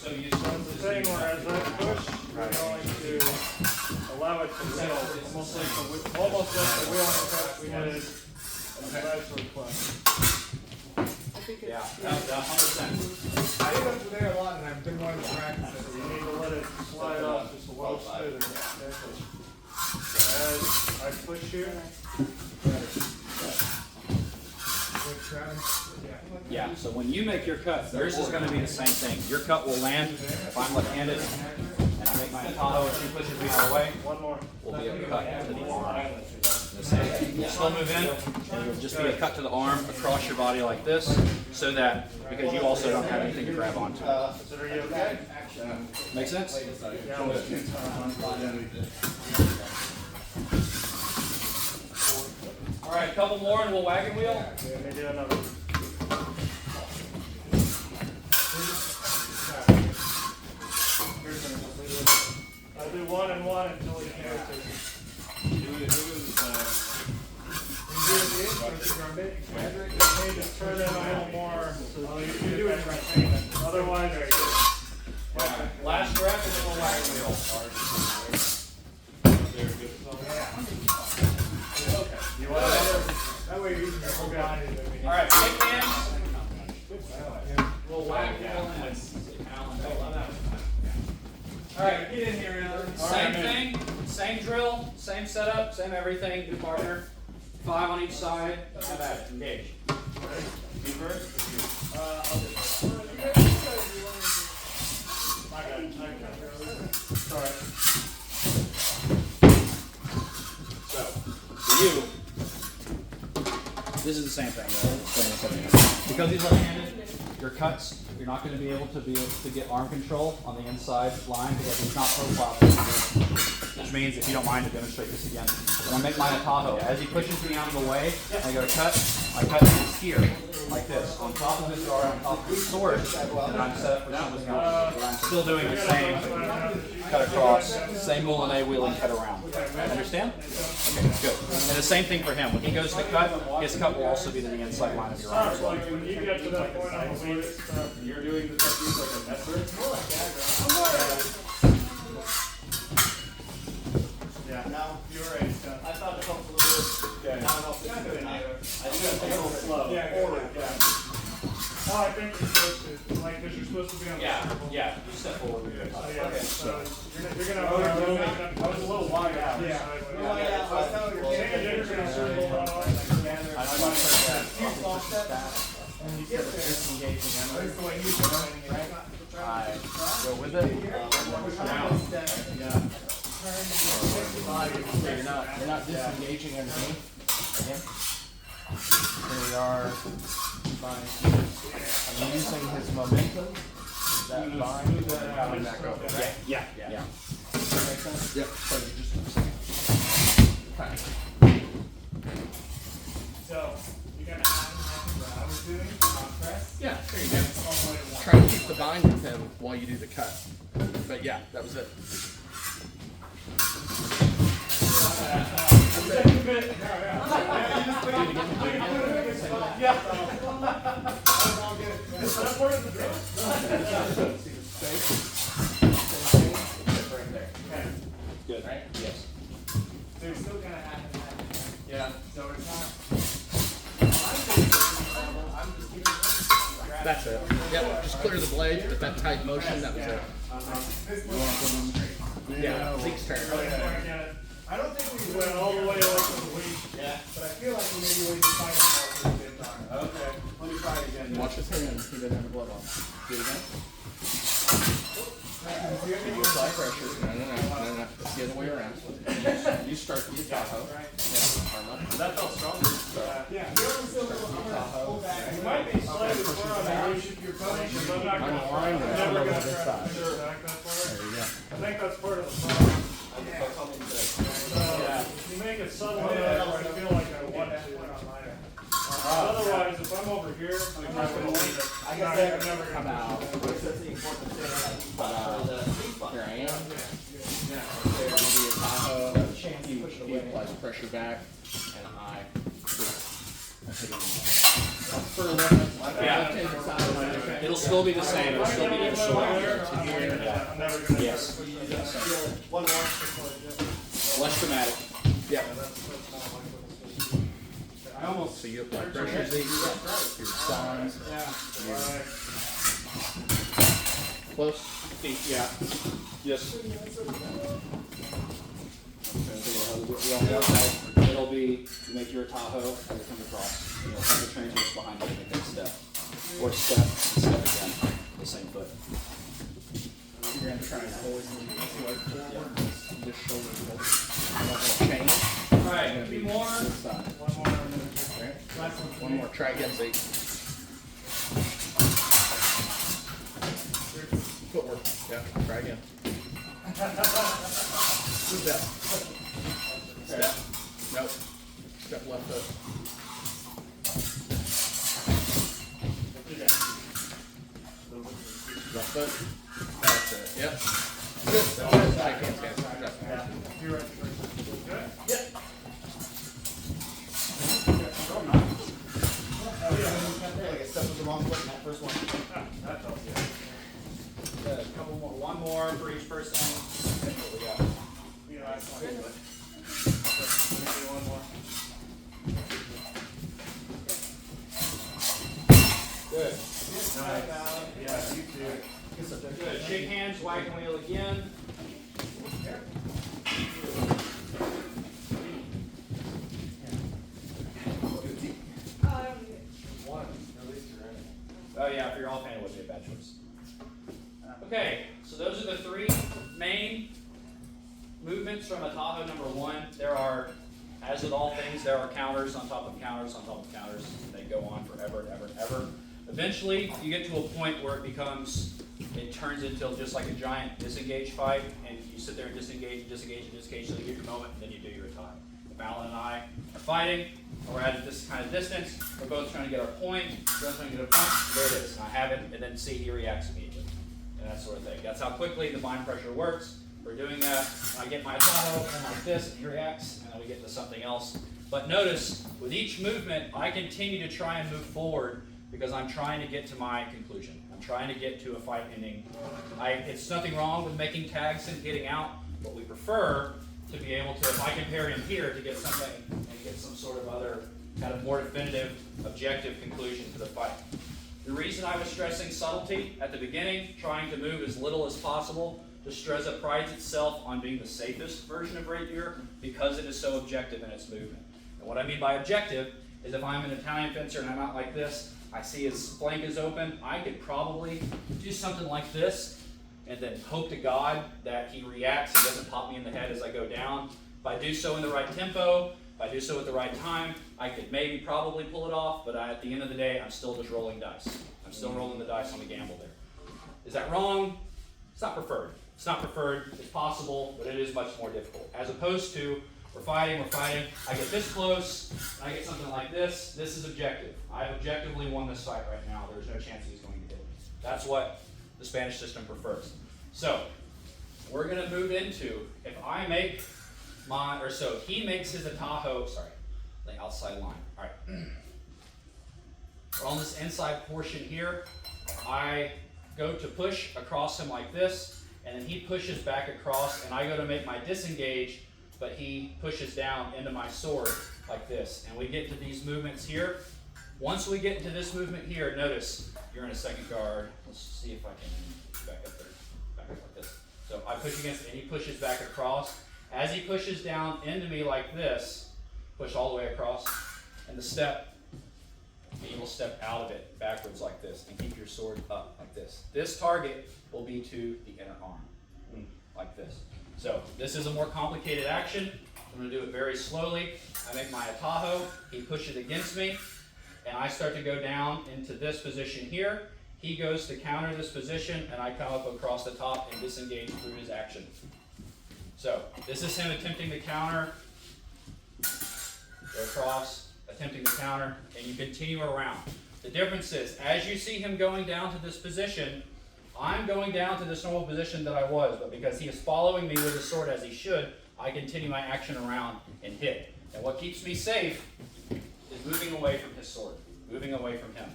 So you start The thing where as I push, we're going to allow it to settle. Almost like the wheel on the cut we did in the bachelor class. I think Yeah, it's, that's 100%. I do that today a lot, and I've been wanting to practice it. So you need to let it slide off just a little smoother. So as I push here, With Travis, yeah. Yeah, so when you make your cut, yours is going to be the same thing. Your cut will land, if I'm left-handed, my Tahoe, if she pushes me all the way, One more. will be a cut to the arm. The same thing. You'll still move in, and it'll just be a cut to the arm across your body like this, so that, because you also don't have anything to grab onto. Consider you okay? Make sense? Yeah, I'm with you. All right, a couple more and we'll wagon wheel. Let me do another. I'll do one and one until we can go to. Just turn in a little more. You do it right. Otherwise, Last breath and then we'll wagon wheel. you want to? That way you can go. All right, shake hands. We'll wagon wheel in. All right, get in here, Alan. Same thing, same drill, same setup, same everything. New partner. 5 on each side. Have at it. Engage. You first? Sorry. So, for you, this is the same thing. Because he's left-handed, your cuts, you're not going to be able to get arm control on the inside line because he's not profiled. Which means, if you don't mind to demonstrate this again, when I make mine a Tahoe, as he pushes me out of the way, I go to cut, I cut this here, like this, on top of his guard, on top of his sword, and I'm set up for something else. But I'm still doing the same cut across, same Moulinet wheeling cut around. Understand? Okay, good. And the same thing for him. When he goes to cut, his cut will also be to the inside line of your arm as well. Like when you get to that point, I believe it's You're doing the technique like a messer? yeah. Now, You're right. I thought it helped a little bit. Okay. Now it helps a little bit. I think A little slow. Yeah, Forward. Yeah. Oh, I think you're supposed to, like, because you're supposed to be on the circle. Yeah. You step forward with your So, cut. yeah, so you're gonna. I was a little wide out. Yeah. Sideways. Saying you're gonna circle around. And you get there. That's the way you do it, right? I go with it. So you're not disengaging underneath. Again. Here we are. I'm using his momentum. That bind coming back over. Right? Yeah. Does that make sense? Yep. So you just. So, you're gonna have what I was doing, press. Yeah, there you go. Try to keep the bind with him while you do the cut. But yeah, that was it. Good. Right? Yes. So you're still gonna have that. Yeah. So it's not. That's it. Yep, just clear the blade with that tight motion, that was it. Yeah, Zeke's turn. I don't think we went all the way like the week. Yeah. But I feel like we maybe wait to find out more good time. Okay. Let me try it again. Watch his hand, he didn't have a glove on. Do it again. Apply pressure. No. It's the other way around. You start the Tahoe. That felt stronger. Yeah. You might be slightly far on the issue of your punch, but I'm not I'm gonna. aligned and I'm I'm never over gonna this try side. to attack that far. There you go. I think that's part of the problem. If you make it subtle enough, I feel like I want to. Otherwise, if I'm over here, I'm not gonna leave it. I guess that- I'm never How gonna. about, That's the important thing. here I am. There will be a Tahoe. He applies pressure back, and I hit him. Yeah. It'll still be the same. It'll still be the same. I'm never gonna. Yes. One more. Less dramatic. Yeah. I almost. So you apply pressure, Zeke. Your signs. Close. Feet, yeah. Yes. It'll be, you make your Tahoe, and it comes across. You'll have the transverse behind you to make that step. Or step, and step again, the same foot. You're gonna try and pull his leg forward, this shoulder forward. Chain. Alright, Gonna three be more. this side. One more, and then Okay. last one. One more. Try again, see. Footwork. Yeah. Try again. Step. Step. Nope. Step left foot. Left foot. That's it. Yep. Good. I can't stand it. Yeah, you're right. Good? Yeah. Like I stepped with the wrong foot in that first one. That felt good. Good. A couple more, one more for each person. That's what we got. You know, that's fine, but. Maybe one more. Good. Nice. Yeah, you too. Good. Shake hands, wagon wheel again. Oh yeah, if you're all painted, would be a bad choice. Okay, so those are the three main movements from a Tahoe number one. There are, as with all things, there are counters on top of counters on top of counters. They go on forever and ever and ever. Eventually, you get to a point where it turns into just like a giant disengage fight, and you sit there and disengage, until you get your moment, and then you do your tie. Fallon and I are fighting, and we're at this kind of distance. We're both trying to get our point. We're both trying to get a point. There it is. And I have it, and then see he reacts immediately, and that sort of thing. That's how quickly the mind pressure works. We're doing that. I get my Tahoe, and like this, and he reacts, and then we get into something else. But notice, with each movement, I continue to try and move forward because I'm trying to get to my conclusion. I'm trying to get to a fight ending. It's nothing wrong with making tags and getting out, but we prefer to be able to, if I can parry him here, to get something and get some sort of other kind of more definitive, objective conclusion to the fight. The reason I was stressing subtlety at the beginning, trying to move as little as possible, Destrezza prides itself on being the safest version of rapier because it is so objective in its movement. And what I mean by objective is if I'm an Italian fencer and I'm out like this, I see his flank is open, I could probably do something like this and then hope to God that he reacts and doesn't pop me in the head as I go down. If I do so in the right tempo, if I do so at the right time, I could maybe probably pull it off, but at the end of the day, I'm still just rolling dice. I'm still rolling the dice on the gamble there. Is that wrong? It's not preferred. It's not preferred, it's possible, but it is much more difficult. As opposed to, we're fighting, I get this close, I get something like this. This is objective. I've objectively won this fight right now. There's no chance he's going to hit me. That's what the Spanish system prefers. So, we're going to move into, if I make he makes his Tahoe, the outside line. All right. We're on this inside portion here. I go to push across him like this, and then he pushes back across, and I go to make my disengage, but he pushes down into my sword like this. And we get to these movements here. Once we get into this movement here, notice you're in a second guard. Let's see if I can back up there. Back up like this. So I push against it, and he pushes back across. As he pushes down into me like this, push all the way across, and the step, you will step out of it backwards like this, and keep your sword up like this. This target will be to the inner arm, like this. So this is a more complicated action. I'm going to do it very slowly. I make my Tahoe, he pushes against me, and I start to go down into this position here. He goes to counter this position, and I come up across the top and disengage through his action. So this is him attempting to counter, go across, attempting to counter, and you continue around. The difference is, as you see him going down to this position, I'm going down to this normal position that I was, but because he is following me with his sword as he should, I continue my action around and hit. And what keeps me safe is moving away from his sword, moving away from him.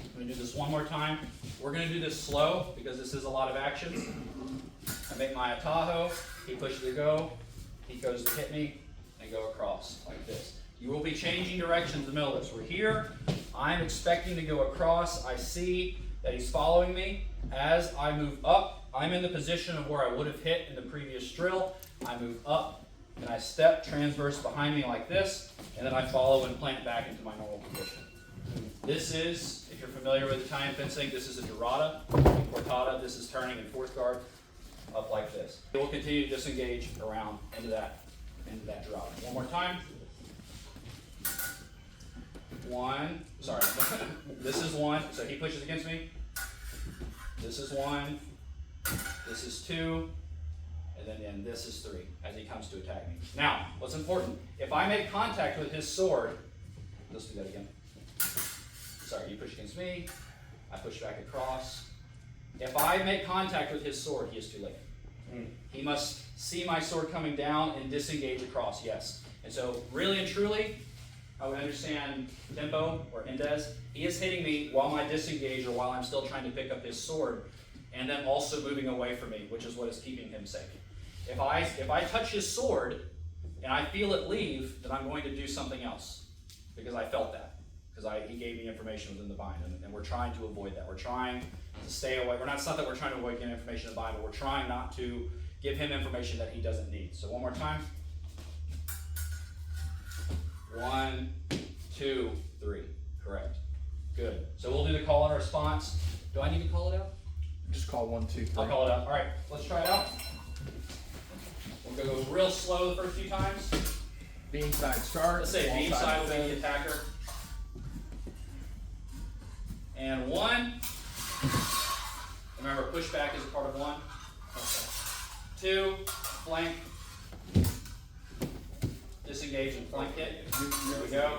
I'm going to do this one more time. We're going to do this slow because this is a lot of actions. I make my Tahoe, he pushes to go, he goes to hit me, and go across like this. You will be changing directions in the middle of this. We're here, I'm expecting to go across, I see that he's following me. As I move up, I'm in the position of where I would have hit in the previous drill. I move up, and I step transverse behind me like this, and then I follow and plant back into my normal position. This is, if you're familiar with Italian fencing, this is a girata, portata. This is turning in fourth guard up like this. It will continue to disengage around into that girata. One more time. One, sorry, this is one, so he pushes against me. This is one, this is two, and then this is three as he comes to attack me. Now, what's important, if I make contact with his sword, let's do that again. Sorry, you push against me, I push back across. If I make contact with his sword, he is too late. He must see my sword coming down and disengage across, yes. And so, really and truly, I would understand tempo or indes. He is hitting me while I disengage or while I'm still trying to pick up his sword, and then also moving away from me, which is what is keeping him safe. If I touch his sword and I feel it leave, then I'm going to do something else because I felt that. Because he gave me information within the bind, and we're trying to avoid that. We're trying to stay away. It's not that we're trying to avoid getting information in the bind, but we're trying not to give him information that he doesn't need. So one more time. 1, 2, 3. Correct. Good. So we'll do the call and response. Do I need to call it out? Just call 1, 2, 3. I'll call it out. All right, let's try it out. We'll go real slow the first few times. Beam side start. Let's say beam side will be the attacker. And 1. Remember, pushback is a part of 1. 2, flank. Disengage and flank hit. There we go.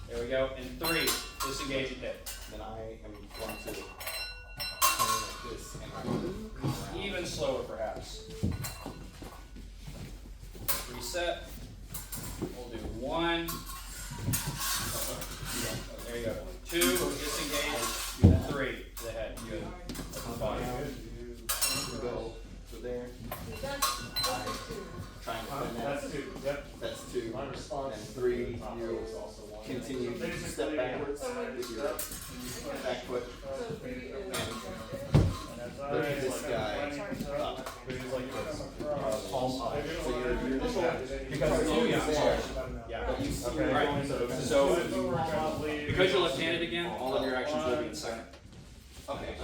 There we go. And 3, disengage and hit. Then I am going to come in like this and I will come around. Even slower, perhaps. Reset. We'll do 1. There you go. 2, disengage. 3, to the head. Good. That's the body. Go to there. Trying to find that. That's 2, yep. That's 2. My response. And 3, you continue to step backwards with your back foot. Look at this guy up. Palm up. So your initial, because Oh, yeah. there, Yeah. but you see All right. So, because you're you're left-handed again, all of your actions will be in second. okay.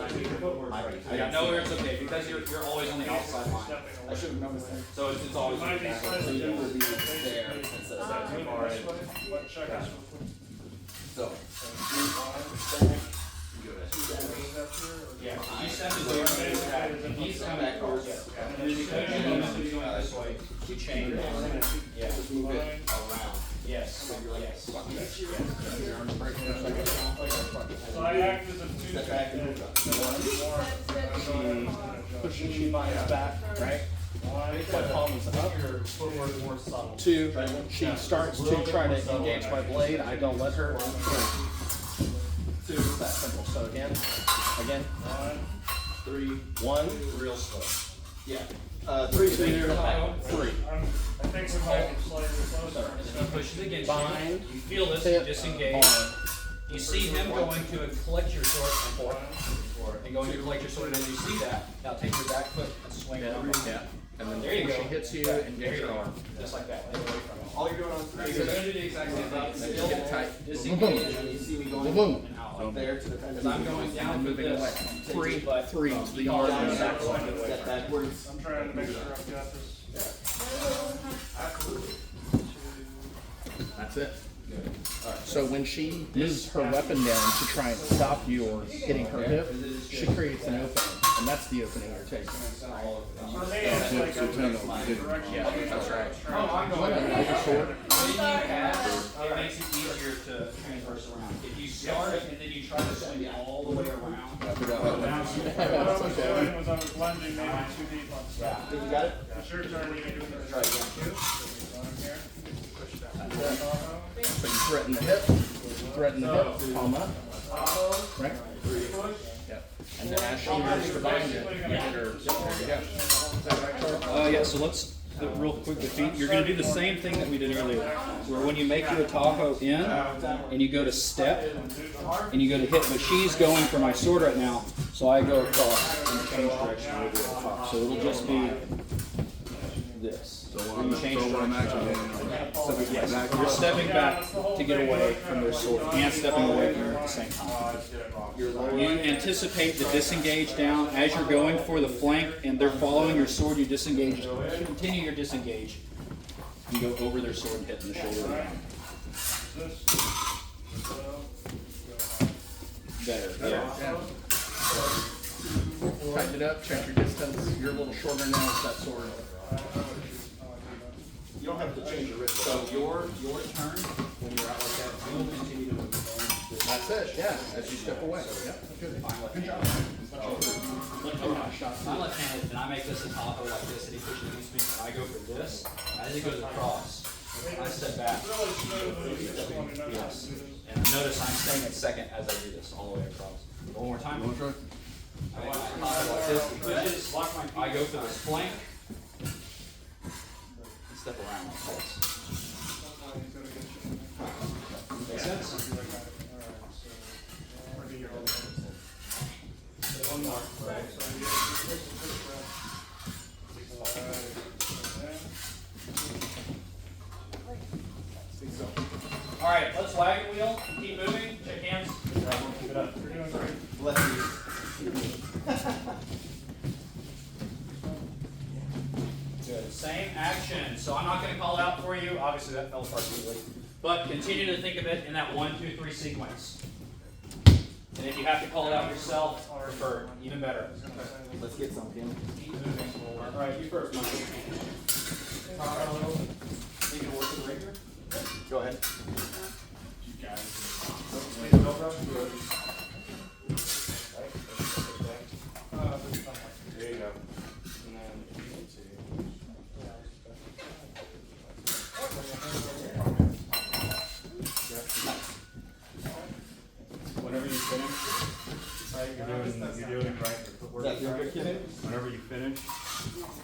Yeah, no, it's okay, because you're always on the outside line. I should have noticed that. So it's always on the back. So you will be there instead of that. So, Yeah, you step is over there, and he's coming backwards. And then because you're going to be going this way, you change. Yeah. just move it around. Yes, yes. So I act as a 2 Step back and move up. She binds back, right? My palm is up. 2, she starts to try to engage my blade. I don't let her. 2, that simple. So again, 3, 1. Real slow. Yeah. 3, 2, 3. 3. I think we might be slightly closer. And then he pushes against Bind. you. You feel this, Hit. disengage. You see him going to collect your sword and going to collect your sword, and as you see that, now take your back foot and swing it over. Yeah. And then There you before go. she hits you, There engage you her go. arm. Just like that. Get away from it. All you're doing on So 3 you're is going to do the exact same thing. Then you Still get it tight. disengage you see me going Boom. and out like that. there to the Because I'm going down with Moving away. this. 3, But 3 to the arm. down, and back. step backwards. I'm trying to make sure I've got this. That's it. So when she moves her weapon down to try and stop you or hitting her hip, she creates an opening, and that's the opening you're taking. For me, it's like a direction. Yeah, that's right. Oh, I'm going Hold your sword. When you pass, it makes it easier to transverse around. If you start and then you try to swing it all the way around. What I was doing was I was lunging maybe 2 deep on stuff. Think you got it? It's your turn, you can do it. Try again. Going here. So you threaten the hip, threaten the hip, palm up, right? Yep. And then as she moves to bind it, you hit her, there you go. Is that right, Charlie? Yeah, so let's, real quick, the feet, you're gonna do the same thing that we did earlier, where when you make your Tahoe in, and you go to step, and you go to hit, but she's going for my sword right now, so I go across and change direction over at the top, so it'll just be this. You change direction. Yes, you're stepping back to get away from their sword and stepping away from them at the same time. You anticipate the disengage down as you're going for the flank and they're following your sword. You disengage, continue your disengage, and go over their sword and hit in the shoulder down. Better, yeah. Tighten it up, check your distance. You're a little shorter now with that sword. You don't have to change your wrist. So your turn, when you're out like that, you will continue to move. That's it, yeah, as you step away. Yep, good. Good job. I'm left-handed, and I make this a taco like this, and he pushes against me, and I go for this. As he goes across, I step back. Yes. And notice I'm staying in second as I do this all the way across. One more time. I make my taco like this. He pushes. I go for this flank. And step around like this. Make sense? One more. All right, let's wagon wheel. Keep moving. Check hands. Keep it up. We're doing great. Good. Same action. So I'm not going to call it out for you. Obviously, that fell apart easily. But continue to think of it in that 1, 2, 3 sequence. And if you have to call it out yourself, prefer even better. Let's get some, Kim. Keep moving. All right, you first, Michael. Think it'll work with the rapier? Go ahead. There you go. Whenever you finish, you're doing it right. Your footwork is right. Whenever you finish,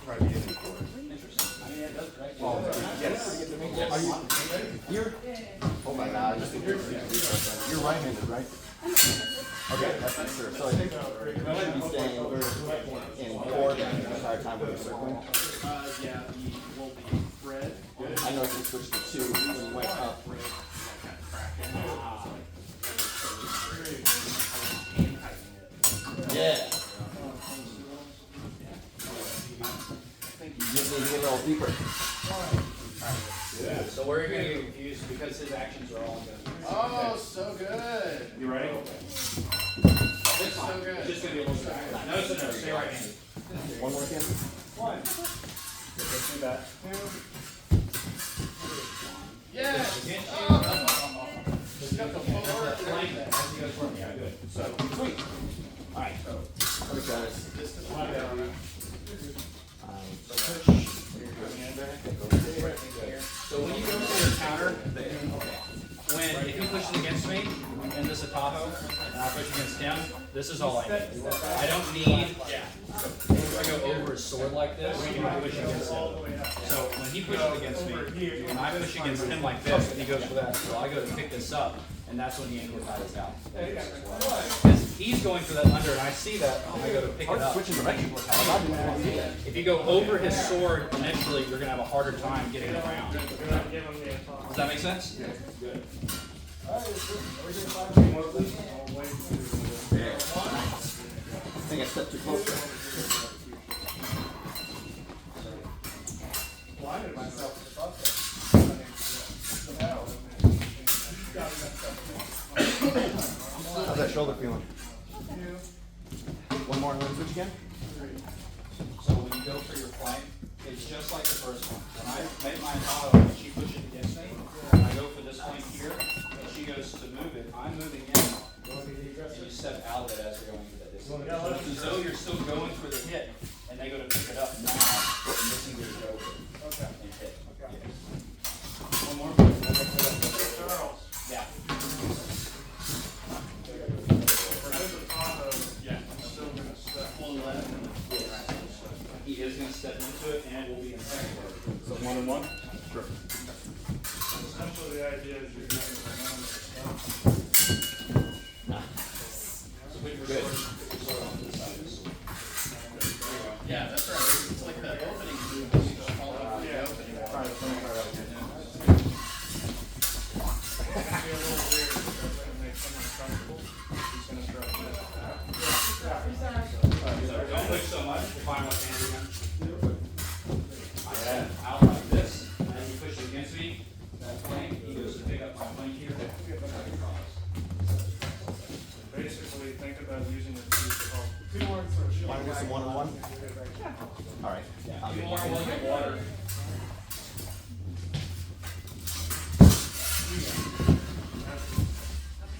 try to get in for it. Interesting. I mean, it does, right? Oh my God. You're right-handed, right? Okay, that's not sure. So I think you should be staying in forward the entire time when you're circling. Yeah, will be red. I know if you switched to 2 when you went up. Yeah. You just need to get a little deeper. So where you're going to get confused because his actions are all going to be. Oh, so good. You ready? This time, it's just going to be a little back. No, stay right handed. One more, Kim. One. Let's do that. Yes. Against you. Got the forward. Flank that as he goes forward. Yeah, good. So, sweet. All right. Okay, guys. So when you go for your counter, if he pushes against me in this Atajo, and I push against him, this is all I need. I don't need, if I go over his sword like this, I push against him. So when he pushes against me, and I push against him like this, and he goes for that, so I go to pick this up, and that's when the ankle ties out. Because he's going for that under, and I see that, I go to pick it up. If you go over his sword initially, you're going to have a harder time getting around. Does that make sense? Good. I think I stepped too close. Blinded myself with the buffet. How's that shoulder feeling? One more and then switch again? So when you go for your flank, it's just like the first one. When I make my auto and she pushes against me, and I go for this flank here, and she goes to move it, I'm moving in, and you step out of it as you're going into that distance. As though you're still going for the hit, and they go to pick it up now, and disengage over and hit. One more. Yeah. He is going to step into it, and it will be in second. So 1 and 1? Sure. Essentially, the idea is you're using the So put your sword on this side of the sword. Yeah, that's right. It's like the opening. All over the opening. be a little weird because that's gonna make someone uncomfortable. He's gonna start So don't push so much, we'll find what's handy again. I said out like this, and then you push it against me, that plank, he goes to pick up my plank here. Basically, think about using the two to help. Want to do some one-on-one? All right. Yeah, you want to get water.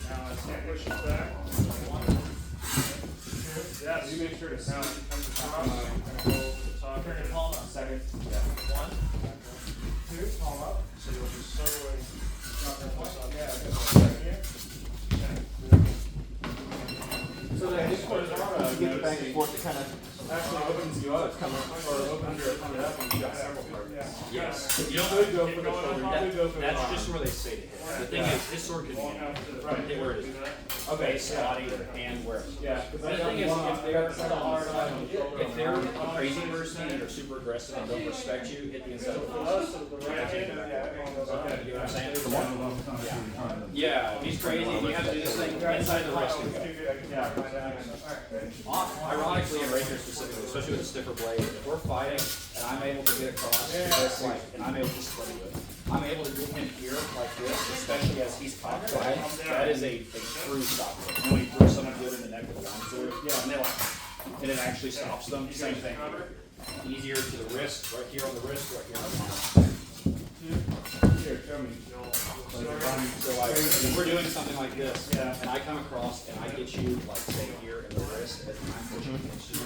Now, let's push it back. Yes. You make sure to now it comes across. Go over the top. Turn your palm up. Second. Yeah. 1, 2, palm up. So you'll just slowly drop your palm up. Yeah. Right here. So then this part is You get the back and forth to kind of. actually opens you up, or opens your opponent up, and you got several targets. Yes. You don't Could go for the shoulder. Could go for the That's arm. just where they say to hit. The thing is, this sword can hit where it is. Okay, Face, body, hand, where. Yeah. The thing is, if they're a crazy person and are super aggressive and don't respect you, hit the inside of the face. You know what I'm saying? Yeah, if he's crazy, you have to do this thing inside the wrist and go. Ironically, in Rapier specifically, especially with a stiffer blade, if we're fighting and I'm able to get across this, like, and I'm able to split it, I'm able to get him here like this, especially as he's cocked back. That is a true stop. And when you throw someone good in the neck with a long sword, and they like, and it actually stops them. Same thing. Easier to the wrist, right here on the wrist, right here on the arm. Here, show me. So like, if we're doing something like this, and I come across and I get you, like, say here in the wrist, and I'm pushing against you.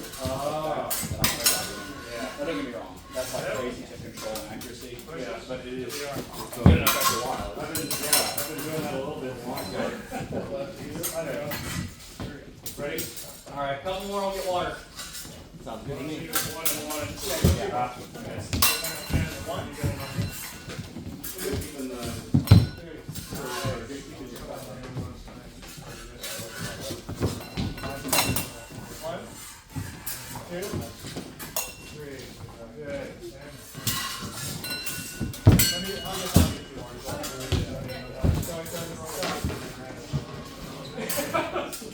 Don't get me wrong, that's like crazy to control and accuracy. Yeah, but it is. Good enough after a while. I've been doing that a little bit longer. I know. Ready? All right, couple more, I'll get water. Sounds good to me. Even the.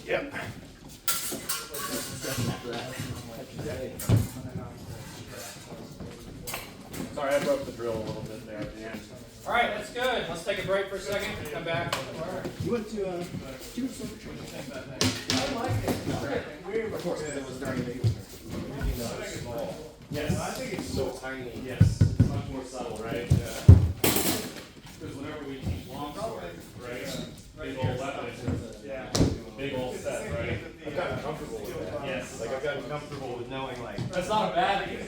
Yep. Sorry, I broke the drill a little bit there at the end. All right, that's good. Let's take a break for a second, come back. You went to, do you have silver training? I like it. Of course, because it was during the. Yes. I think it's so tiny. Yes. It's much more subtle, right? Because whenever we teach long sword, Right? Big old weapon. yeah. Big old set, right? I've gotten comfortable with that. Yes. Like I've gotten comfortable with knowing like That's not a bad thing.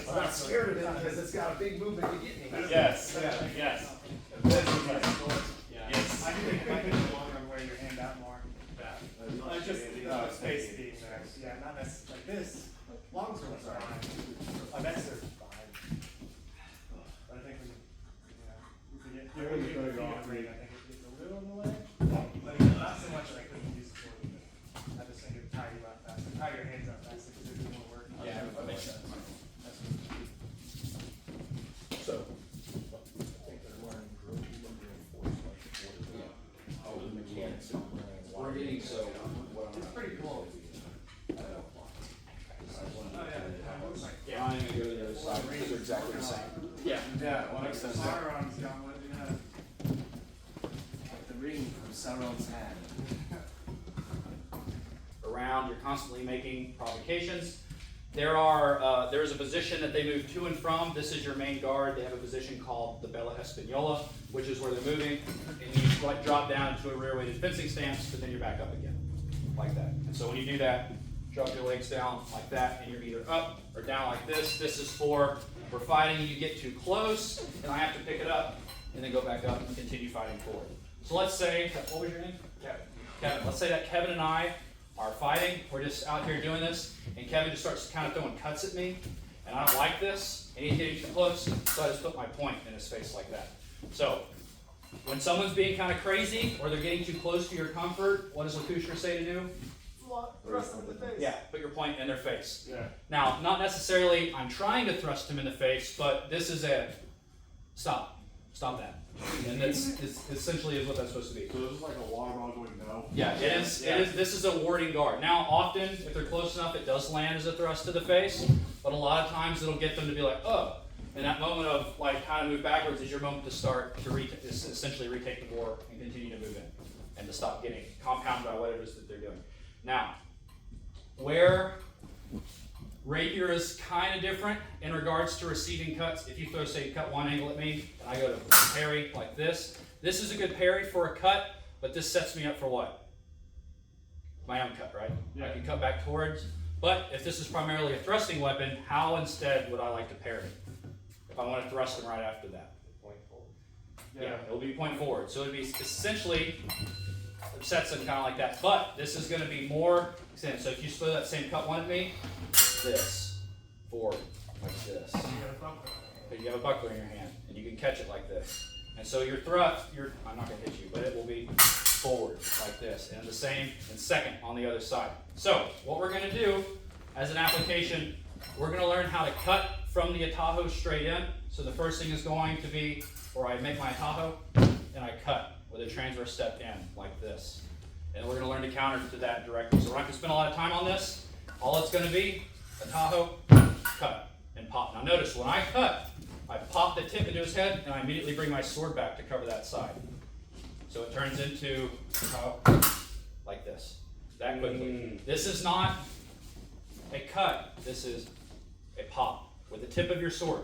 I'm not scared of it because it's got a big movement to get me. Yes. Yes. Yes. I think it might be long run where your hand out more. I just space being there. Yeah, not necessarily like this. Long swords are fine. A next are fine. But I think we can get You're gonna be better off. I think it's a little in the way. But not so much that I couldn't use the sword with it. I just think it would tie you up faster. Tie your hands up faster because they do more work. Yeah, that makes sense. So. We're getting so. It's pretty cool. Yeah, I'm gonna go to the other side because they're exactly the same. Yeah. Yeah. Well, makes sense. Sauron's gauntlet, yeah. The ring from Sauron's hand. Around, you're constantly making provocations. There is a position that they move to and from. This is your main guard. They have a position called the Bella Espanola, which is where they're moving. And you like drop down into a rear-weighted fencing stance, but then you're back up again, like that. And so when you do that, drop your legs down like that, and you're either up or down like this. This is for, we're fighting, you get too close, and I have to pick it up, and then go back up and continue fighting forward. So let's say, what was your name? Kevin. Kevin. Let's say that Kevin and I are fighting, we're just out here doing this, and Kevin just starts kind of throwing cuts at me, and I don't like this, and he's getting too close, so I just put my point in his face like that. So, when someone's being kind of crazy, or they're getting too close to your comfort, what does Lakushra say to do? Thrust in the face. Yeah, put your point in their face. Yeah. Now, not necessarily I'm trying to thrust him in the face, but this is a stop. Stop that. And it's essentially is what that's supposed to be. So this is like a water bottle going no. Yeah, it is. It is. This is a warding guard. Now, often, if they're close enough, it does land as a thrust to the face. But a lot of times, it'll get them to be like, oh. And that moment of like kind of move backwards is your moment to start to essentially retake the bore and continue to move in, and to stop getting compounded by what it is that they're doing. Now, where rapier is kind of different in regards to receiving cuts. If you throw, say, cut one angle at me, and I go to parry like this. This is a good parry for a cut, but this sets me up for what? My own cut, right? I can cut back towards. But if this is primarily a thrusting weapon, how instead would I like to parry? If I want to thrust them right after that. Point forward. Yeah, it'll be point forward. So it'd be essentially, it sets them kind of like that. But this is going to be more extended. So if you throw that same cut one at me, this, forward, like this. But you have a buckler in your hand, and you can catch it like this. And so your thrust, I'm not going to hit you, but it will be forward like this. And the same in second on the other side. So what we're going to do as an application, we're going to learn how to cut from the atajo straight in. So the first thing is going to be where I make my atajo, and I cut with a transverse step in like this. And we're going to learn to counter to that directly. So we're not going to spend a lot of time on this. All it's going to be, atajo, cut, and pop. Now notice, when I cut, I pop the tip into his head, and I immediately bring my sword back to cover that side. So it turns into like this, that quickly. This is not a cut, this is a pop with the tip of your sword.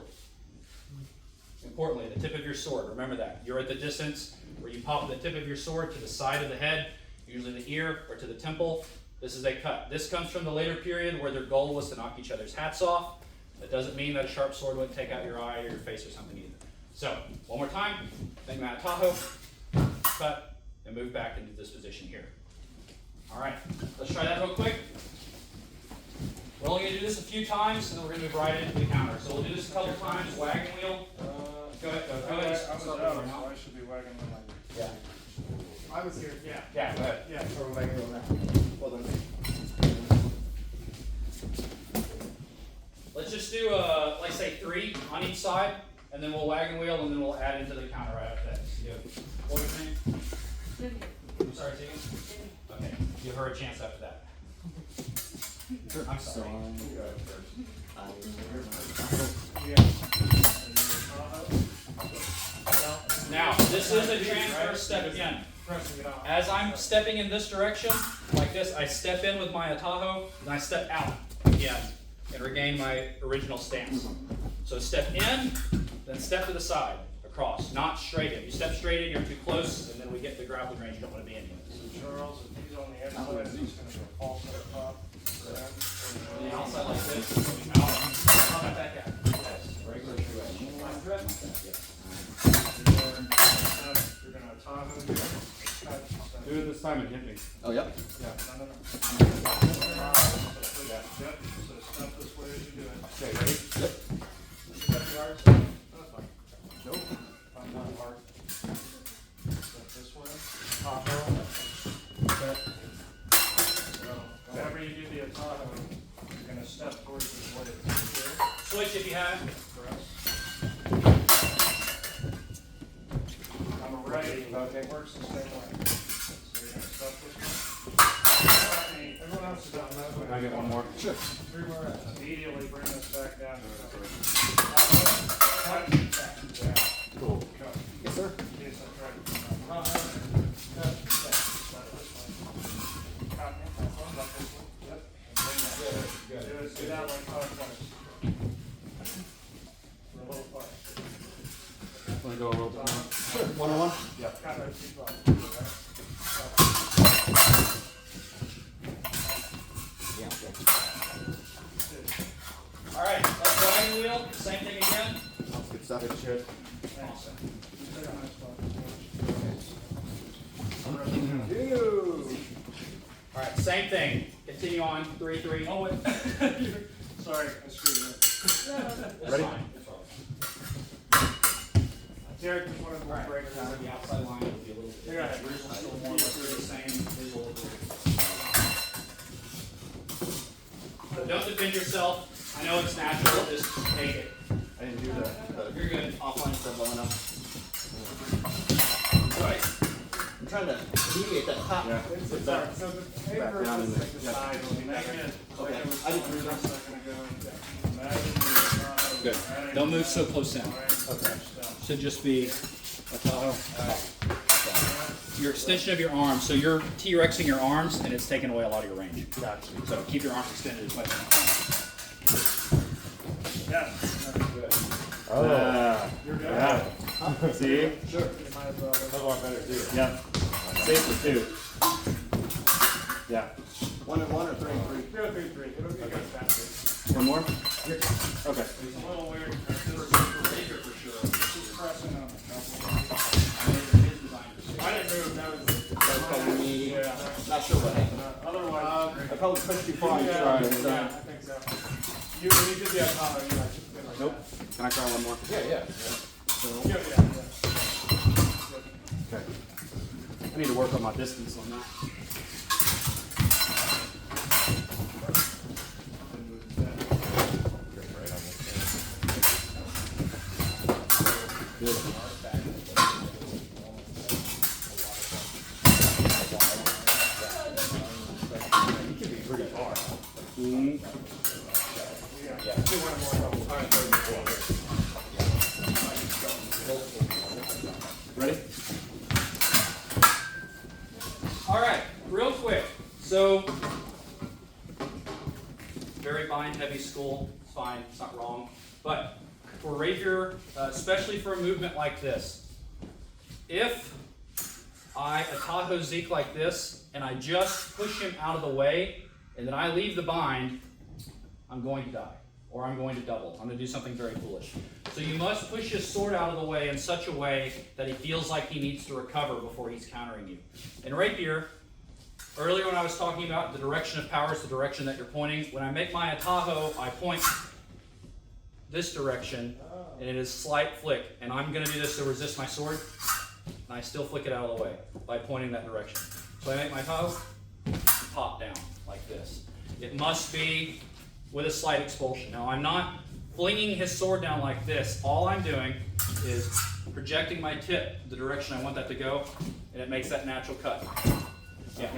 Importantly, the tip of your sword, remember that. You're at the distance where you pop the tip of your sword to the side of the head, usually the ear or to the temple. This is a cut. This comes from the later period where their goal was to knock each other's hats off. That doesn't mean that a sharp sword wouldn't take out your eye or your face or something either. So, one more time, make my atajo, cut, and move back into this position here. All right, let's try that real quick. We're only going to do this a few times, and then we're going to move right into the counter. So we'll do this a couple times, wagon wheel. Go ahead. I was out, so I should be wagging my leg. Yeah. I was here. Yeah. Yeah, go ahead. Yeah, or we're wagging around. Well done. Let's just do, like say 3 on each side, and then we'll wagon wheel, and then we'll add into the counter right after that. What was your name? I'm sorry, Tegan? Okay, give her a chance after that. I'm sorry. Now, this is a transverse step again. As I'm stepping in this direction, like this, I step in with my atajo, and I step out again and regain my original stance. So step in, then step to the side, across, not straight in. You step straight in, you're too close, and then we get the grappling range you don't want to be in here. So Charles, if he's on the inside, he's going to go false at the top. On the outside like this, how about that guy? Yes, regular true edge. You're going to atajo here. Do it this time and hit me. Oh, yep. No. Yep. So step this way as you do it. Okay, ready? Yep. Step the arts. That's fine. Nope. I'm not hard. Step this way. Atajo. So whenever you do the atajo, you're going to step towards this way. Switch if you have. I'm ready. Okay. It works the same way. So you're going to step this way. Everyone else is down that way. Can I get one more? Sure. 3 more reps. Immediately bring this back down. Cool. Yes, sir. Yes, that's right. Yep. Do that like 5 times. For a little part. Want to go a little bit more? Sure. 1-on-1? Yep. Kind of keep up. Yeah, okay. All right, let's wagon wheel. Same thing again. Good stuff. Good shit. Awesome. All right, same thing. Continue on. 3, 3. Oh wait. Sorry, I screwed you up. It's Ready? fine. Derek just wanted All right. to break down. The outside line will be a little bit. Go ahead. Yours is still more or less the same visual. But don't defend yourself. I know it's natural. Just take it. I didn't do the You're good. offline stuff well enough. trying to deviate that top. Yeah. It's Put sorry, that. so the Back paper down is in like the there. side will be better. Okay, I didn't read that. Good. Don't move so close in. Okay. Should just be a Tahoe. Your extension of your arms. So you're T-Rexing your arms, and it's taking away a lot of your range. Gotcha. So keep your arms extended as much as you can. Yeah. Good. You're good. Yeah. See? Sure. You might as well. That's a lot better too. Yeah. Safer too. Yeah. 1 and 1 or 3 and 3? Go 3-3. It'll be good faster. One more? Okay. It's a little weird. Just pressing on the couple. I didn't move. That was. Probably me. Yeah. Not sure what happened. Otherwise. I probably pushed too far. Yeah, Sorry. I think so. You did the Apollo, you like like Nope. that. Can I try one more? Yeah. Yeah. Okay. I need to work on my distance on that. Good. You can be pretty far. Ready? All right, real quick. So, very bind heavy school. It's fine. It's not wrong. But for rapier, especially for a movement like this, if I Tahoe Zeke like this and I just push him out of the way and then I leave the bind, I'm going to die. Or I'm going to double. I'm going to do something very foolish. So you must push his sword out of the way in such a way that he feels like he needs to recover before he's countering you. In rapier, earlier when I was talking about the direction of power is the direction that you're pointing, when I make my Tahoe, I point this direction, and it is slight flick. And I'm going to do this to resist my sword, and I still flick it out of the way by pointing that direction. So I make my Tahoe, pop down like this. It must be with a slight expulsion. Now I'm not flinging his sword down like this. All I'm doing is projecting my tip the direction I want that to go, and it makes that natural cut. Yeah. I'm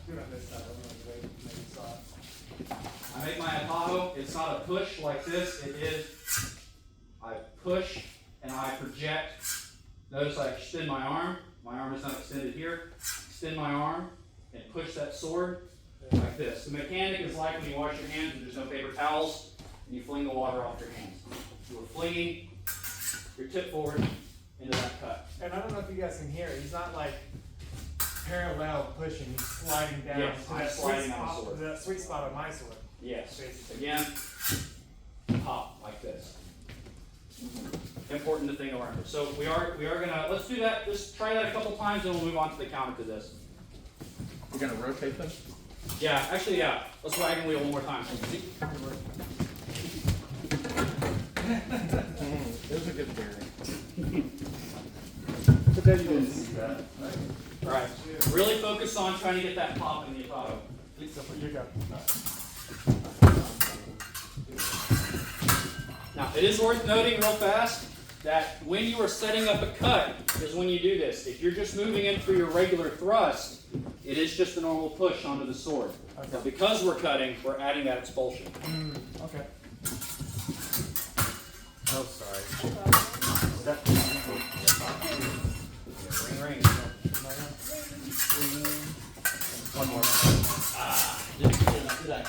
doing this side. I'm going to make it soft. I make my Tahoe. It's not a push like this. It is, I push and I project. Notice I extend my arm. My arm is not extended here. Extend my arm and push that sword like this. The mechanic is like when you wash your hands and there's no paper towels and you fling the water off your hands. You are flinging your tip forward into that cut. And I don't know if you guys can hear it. He's not like parallel pushing. He's sliding down Yes, to I'm that sliding on the sword. that sweet spot of my sword. Yes. Basically. Again, pop like this. Important thing to remember. So we are gonna, let's do that. Let's try that a couple times and we'll move on to the counter to this. You're going to rotate them? Yeah, actually, yeah. Let's wagon wheel one more time. It was a good theory. But then you didn't see that. All right. Really focus on trying to get that pop in the Tahoe. You go. Now, it is worth noting real fast that when you are setting up a cut is when you do this. If you're just moving in for your regular thrust, it is just a normal push onto the sword. Okay. But because we're cutting, we're adding that expulsion. Okay. Oh, sorry. Ring, ring. One more. Did I?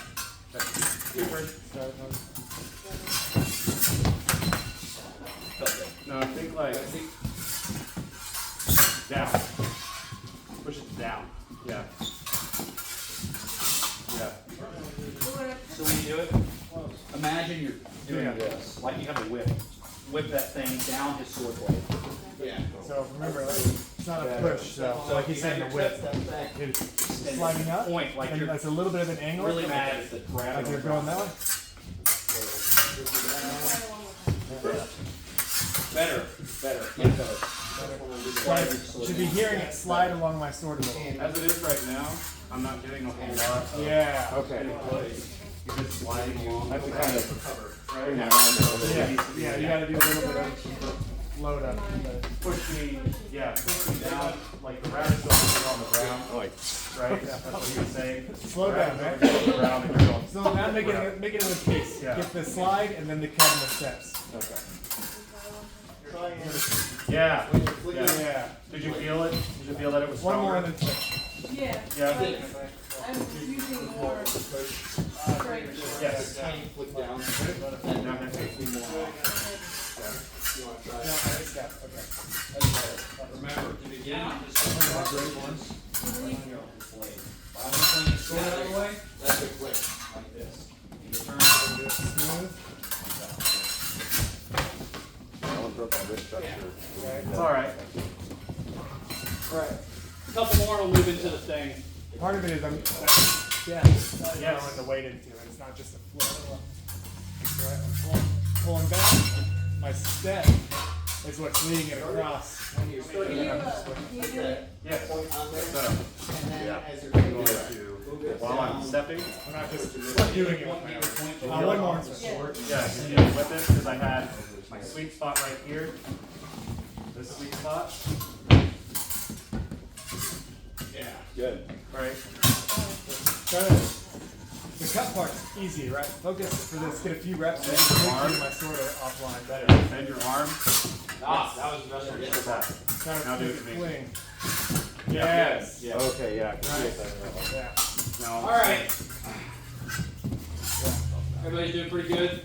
No, I think like down. Push it down. Yeah. Yeah. So when you do it, imagine you're doing this, like you have a whip. Whip that thing down his sword blade. Yeah. So remember, like, it's not a push. So like he's saying, the whip. It's sliding up. Point, like And you're that's a little bit of an angle. really mad at the grab. Like you're going that way. Better. Yeah, better. Slide, should be hearing it slide along my sword a little. As it is right now, I'm not getting a whole lot of Yeah. okay. You're just sliding along. I have to kind of right now. Yeah, you gotta do a little bit of load up. Push me down like the radish down. Like, Right? That's what he was saying. Slow down, man. Around and you're going. So now make it with pace. Yeah. Get the slide and then the cut and the steps. Try and Yeah. when you're flicking. Yeah. Did you feel it? Did you feel that it was One more stronger? and then switch. Yeah. Yeah. I'm using more straight. Yes. Tiny flick down. And now that makes me more. You wanna try No, it? I just got it. Okay. Remember, to begin, just once. By pulling the sword out of the way, That's a flick. like this. You turn Smooth. no one broke my wrist structure. It's alright. Right. A couple more, and we'll move into the thing. Part of it is I'm Yes. throwing the weight into it. It's not just a flip. Right. I'm pulling back. My step is what's leading it across. When you're starting Can you, to can you do it? Yes. point on there, So, and then yeah. as you're I'm going going to to, while I'm stepping, I'm not just doing it with my arm. One more and switch. yeah, can you flip it? Because I had my sweet spot right here. This sweet spot. Yeah. Good. Right? Try to, the cut part's easy, right? Focus for this, get a few reps, and then my sword offline better. Bend your arm. Ah, that was the best one. Get that. Try to Now do it keep to it me. fling. Yeah. Yes. Yeah. Okay, yeah. I can see it better. Yeah. No. All right. Everybody's doing pretty good.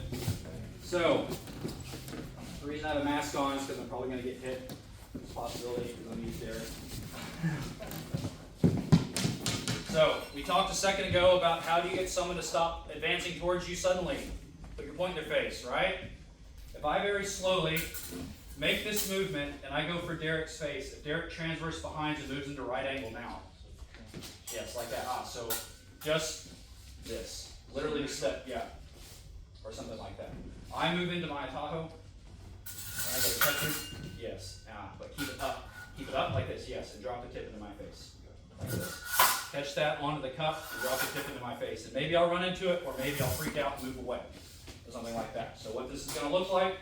So, the reason I have a mask on is because I'm probably going to get hit. It's a possibility because I'm used to it. So, we talked a second ago about how do you get someone to stop advancing towards you suddenly. Put your point in their face, right? If I very slowly make this movement and I go for Derek's face, if Derek transverse behind and moves into right angle now. Yes, like that. Ah, so just this. Literally a step, yeah. Or something like that. I move into my Tahoe. I go to touch you. Yes. But keep it up. Keep it up like this, yes, and drop the tip into my face. Like this. Catch that onto the cup and drop the tip into my face. And maybe I'll run into it, or maybe I'll freak out and move away. Or something like that. So what this is going to look like,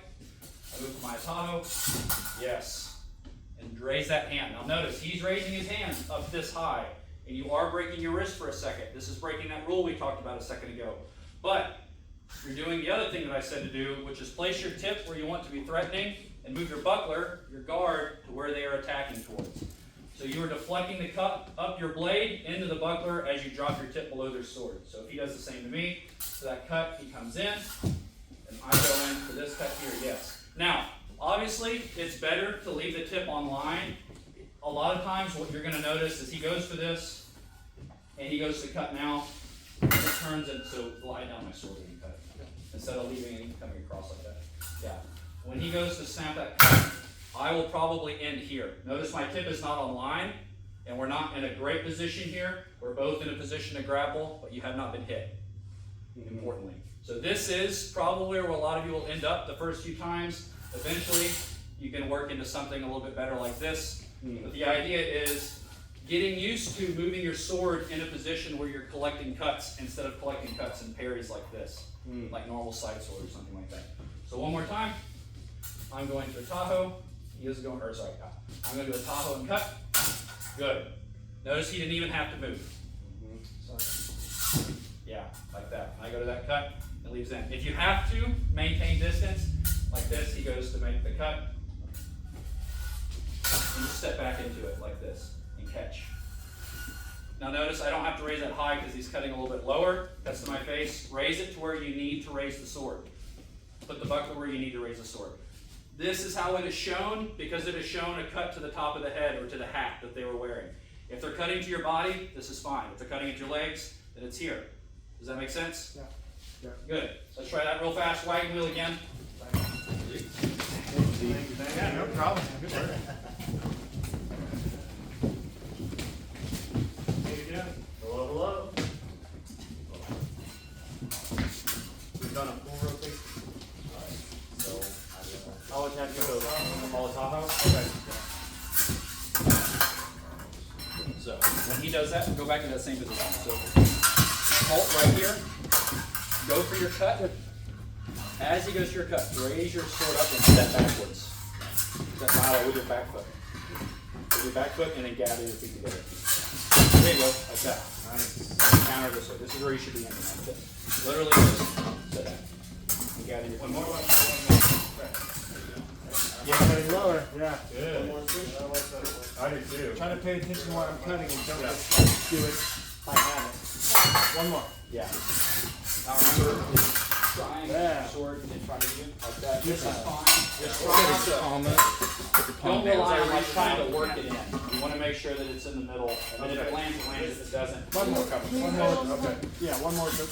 I move to my Tahoe. Yes. And raise that hand. Now notice, he's raising his hand up this high. And you are breaking your wrist for a second. This is breaking that rule we talked about a second ago. But you're doing the other thing that I said to do, which is place your tip where you want to be threatening and move your buckler, your guard, to where they are attacking towards. So you are deflecting the cup up your blade into the buckler as you drop your tip below their sword. So if he does the same to me, so that cut, he comes in, and I go in for this cut here, yes. Now, obviously, it's better to leave the tip on line. A lot of times what you're going to notice is he goes for this, and he goes to cut now, and it turns it, so lie down my sword when you cut it, instead of leaving it coming across like that. Yeah. When he goes to snap that cut, I will probably end here. Notice my tip is not on line, and we're not in a great position here. We're both in a position to grapple, but you have not been hit, importantly. So this is probably where a lot of you will end up the first few times. Eventually, you can work into something a little bit better like this. But the idea is getting used to moving your sword in a position where you're collecting cuts instead of collecting cuts and parries like this, like normal side sword or something like that. So one more time, I'm going to a Tahoe. He is going, or sorry, I'm going to do a Tahoe and cut. Good. Notice he didn't even have to move. Sorry. Yeah, like that. I go to that cut and leaves in. If you have to maintain distance, like this, he goes to make the cut. And you step back into it like this and catch. Now notice I don't have to raise that high because he's cutting a little bit lower. That's to my face. Raise it to where you need to raise the sword. Put the buckler where you need to raise the sword. This is how it is shown because it is shown a cut to the top of the head or to the hat that they were wearing. If they're cutting to your body, this is fine. If they're cutting at your legs, then it's here. Does that make sense? Yeah. Good. Let's try that real fast. Wagon wheel again. Yeah, no problem. Good work. Hello, hello. We've done a full rotation. I'll have you go from all Tahoe. So when he does that, go back to that same position. So halt right here. Go for your cut. As he goes to your cut, raise your sword up and step backwards. Step out with your back foot. With your back foot and then gather your feet together. There you go, like that. Nice. Counter this way. This is where you should be aiming like this. Literally just sit down. You gather your One more. Yeah, getting lower. Yeah. Good. I do too. Try to pay attention to what I'm cutting and don't just like do it by habit. One more. Yeah. Now remember, it's trying Yeah. sword in front of you, like that. This is fine. Just palm it. don't rely on like trying to work it in. You want to make sure that it's in the middle, and then if it lands, it lands. If it doesn't, One more. cover. One more. Okay. Yeah, one more. That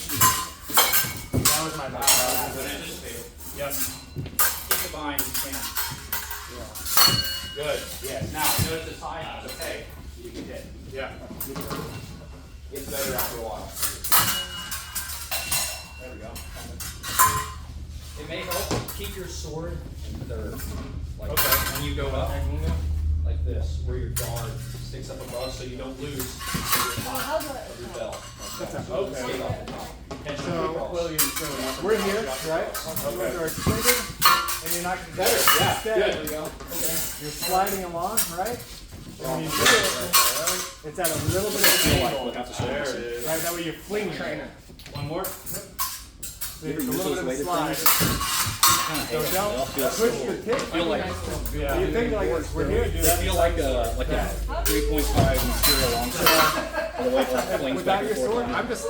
was my bad. But anticipate it. Yep. Keep it behind if you can. Good. Yes. Now notice it's high. It's okay. You can hit. Yeah. Gets better after a while. There we go. It may help keep your sword in third. Like when you go up, like this, where your guard sticks up above, so you don't lose your top How's of your that? belt. That's a, So skate off the top. Tension on your so, cross. we're here, right? Okay. We're extended, and you're not going to Better. Yeah. Instead, Good. There we go. Okay. You're sliding along, right? And when you do it, it's at a little bit of an angle, There it is. right? That way you're flinging. One more. So there's a little bit of a slide. So don't push the tip. Feel like Yeah. You think like this. We're here. I feel like a 3.5 material longsword. Or the way it flings Without back your and forth. sword, I'm just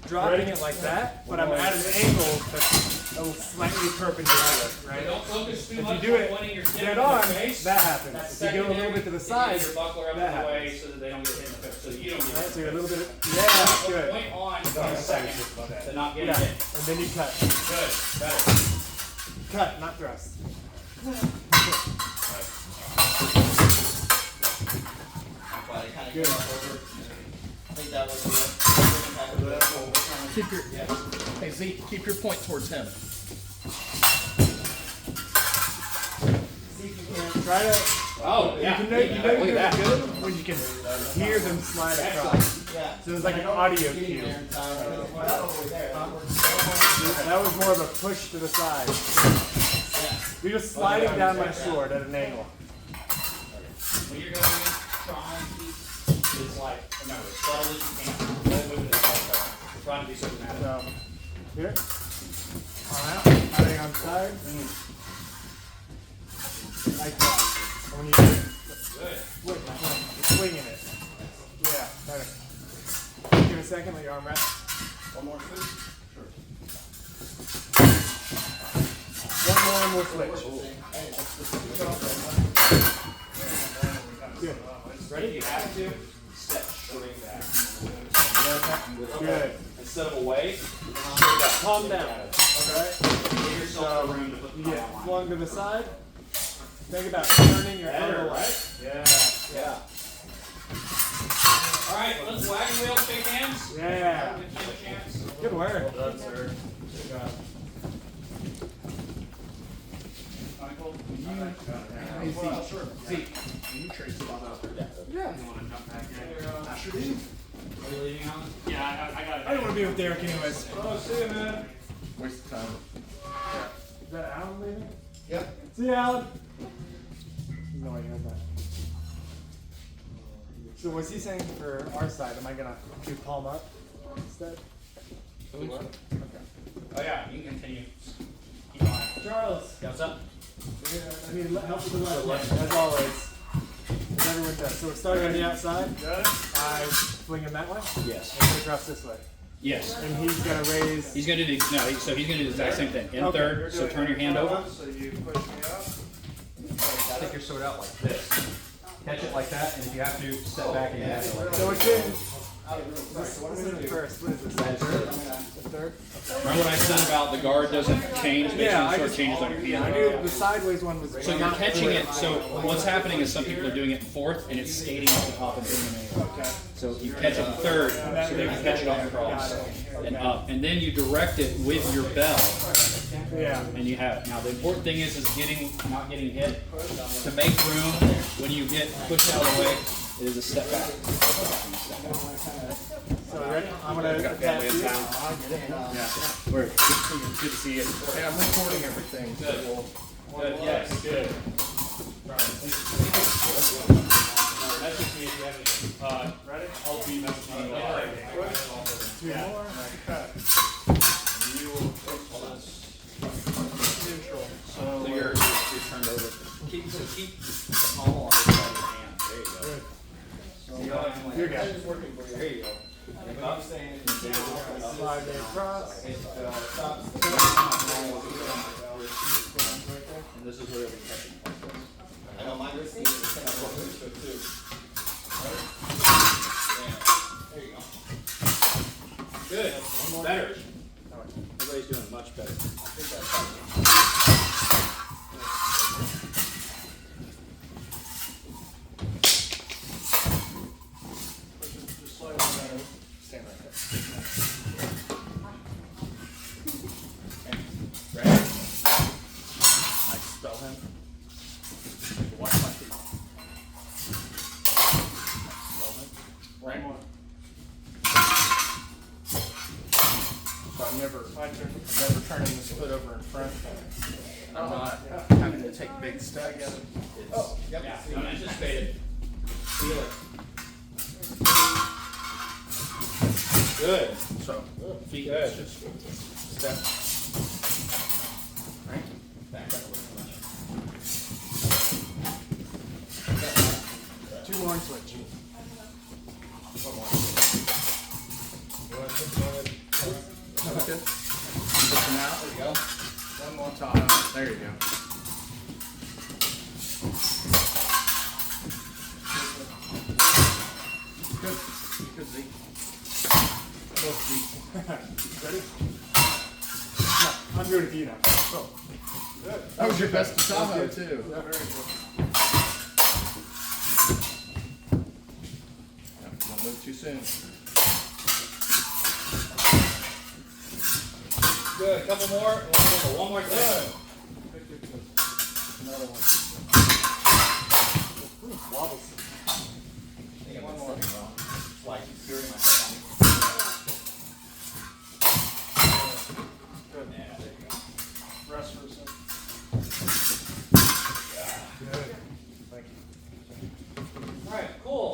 dropping it like that, but I'm at an angle that's a little slightly perpendicular, right? Don't focus too If much you do on it pointing your tip dead in the on, face. that happens. That's If you go a little bit to the side, get your buckler up that in the way happens. so that they don't get hit in the face. So you don't get Right, hit. so you're a little bit, yeah, good. Point on in a second to not get Yeah, hit. and then you cut. Good. Better. Cut, not thrust. Good. I think that was Keep your, hey Z, keep your point towards him. Try to, Oh, you yeah. can know you're Look at doing that. good when you can hear them slide across. yeah. So it's like an audio cue. That was more of a push to the side. You're just sliding down my sword at an angle. When you're going in, try and keep it's like, remember, as subtle as you can. Don't move it as far. Trying to be so dramatic. So, here. On out. Adding on side. Like that. And when you Good. swinging it. Yeah, better. Give it a second, let your arm rest. One more food? One more and we'll switch. Good. Ready? You have to step straight back. Good. Instead of away, Calm down. Alright? give yourself the room to put You the get palm on. flung to the side. Think about turning your elbow up. Yeah. Yeah. All right, let's wagon wheel, shake hands. Yeah. Give you a chance. Good work. Well done, sir. Good job. Michael, Hey Z, can you trace the ball out there? Yeah. you want to jump back in? Sure do. Are you leaving on? Yeah, I got it. I don't want to be with Derek anyways. Oh, see you, man. Waste of time. Is that Alan leaving? Yep. See you, Alan. No idea about that. So was he saying for our side, am I gonna do palm up instead? Oh yeah, you can continue. Keep on. Charles, Yeah, what's up? I need help with the left hand, as always. As everyone does. So we're starting on the outside. I fling him that way, Yes. and then across this way. Yes. And he's gonna raise. He's gonna do so he's gonna do the exact same thing. In Okay. third, so turn your hand over. So you push me up. Stick your sword out like this. Catch it like that, and if you have to, step back and you have to like So it's in. This isn't first. What is this? The third? Remember what I said about the guard doesn't change, make sure the sword changes on your I hand? knew the sideways one was. So you're catching it, so what's happening is some people are doing it in fourth, and it's skating off the top and doing it. Okay. So you catch it in third, so you can catch it off across and up, and then you direct it with your bell, Yeah. and you have it. Now the important thing is not getting hit. To make room when you get pushed out of the way, it is a step back. So ready? I'm gonna attack you. Word. Good to see you. Hey, I'm recording everything. Good. Good. Yes. Good. Message me if you have anything. Ready? I'll be messaging you. Two more. Cut. You will. Neutral. So you're turned over. Keep the pommel on the side of your hand. There you go. Good. So you have like, You're good. there you go. I'm saying it's down. Slide it across. And this is where you'll be catching. I know my wrist is kind of what too. There you go. Good. Better. Everybody's doing much better. Just slide it down. Stand right there. Ready? I spell him. Watch my feet. Spell him. One more. So I'm never turning this foot over in front. I'm not having to take big steps. Oh, yep. Yeah, don't anticipate it. Feel it. Good. So feet Good. is just step. Right? Back up a little bit. Two more and switch. Okay. Push them out. There you go. One more top. There you go. Good. Good, Zeke. Both Zeke. Ready? No, I'm doing it to you now. Oh. Good. That was your best Tahoe, too. Yeah, very good. Don't move too soon. Good. A couple more. One more thing. Another one. Wobbles. One more. That's why I keep steering myself. Good. Yeah, there you go. Rest for a second. Good. Thank you. All right, cool.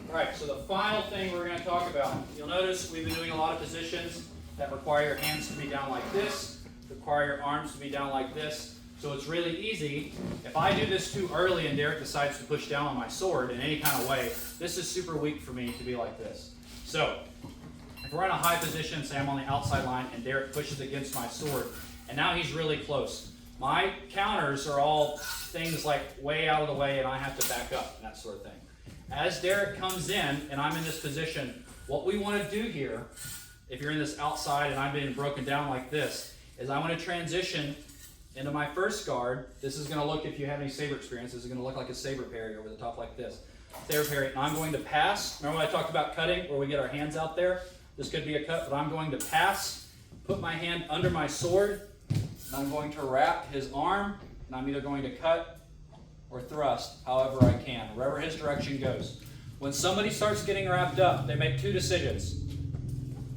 All right, so the final thing we're going to talk about. You'll notice we've been doing a lot of positions that require your hands to be down like this, require your arms to be down like this. So it's really easy. If I do this too early and Derek decides to push down on my sword in any kind of way, this is super weak for me to be like this. So if we're in a high position, say I'm on the outside line and Derek pushes against my sword, and now he's really close. My counters are all things like way out of the way and I have to back up, that sort of thing. As Derek comes in and I'm in this position, what we want to do here, if you're in this outside and I'm being broken down like this, is I want to transition into my first guard. This is going to look, if you have any saber experience, this is going to look like a saber parry over the top like this. Saber parry, and I'm going to pass. Remember when I talked about cutting, where we get our hands out there? This could be a cut, but I'm going to pass, put my hand under my sword, and I'm going to wrap his arm, and I'm either going to cut or thrust, however I can, wherever his direction goes. When somebody starts getting wrapped up, they make two decisions.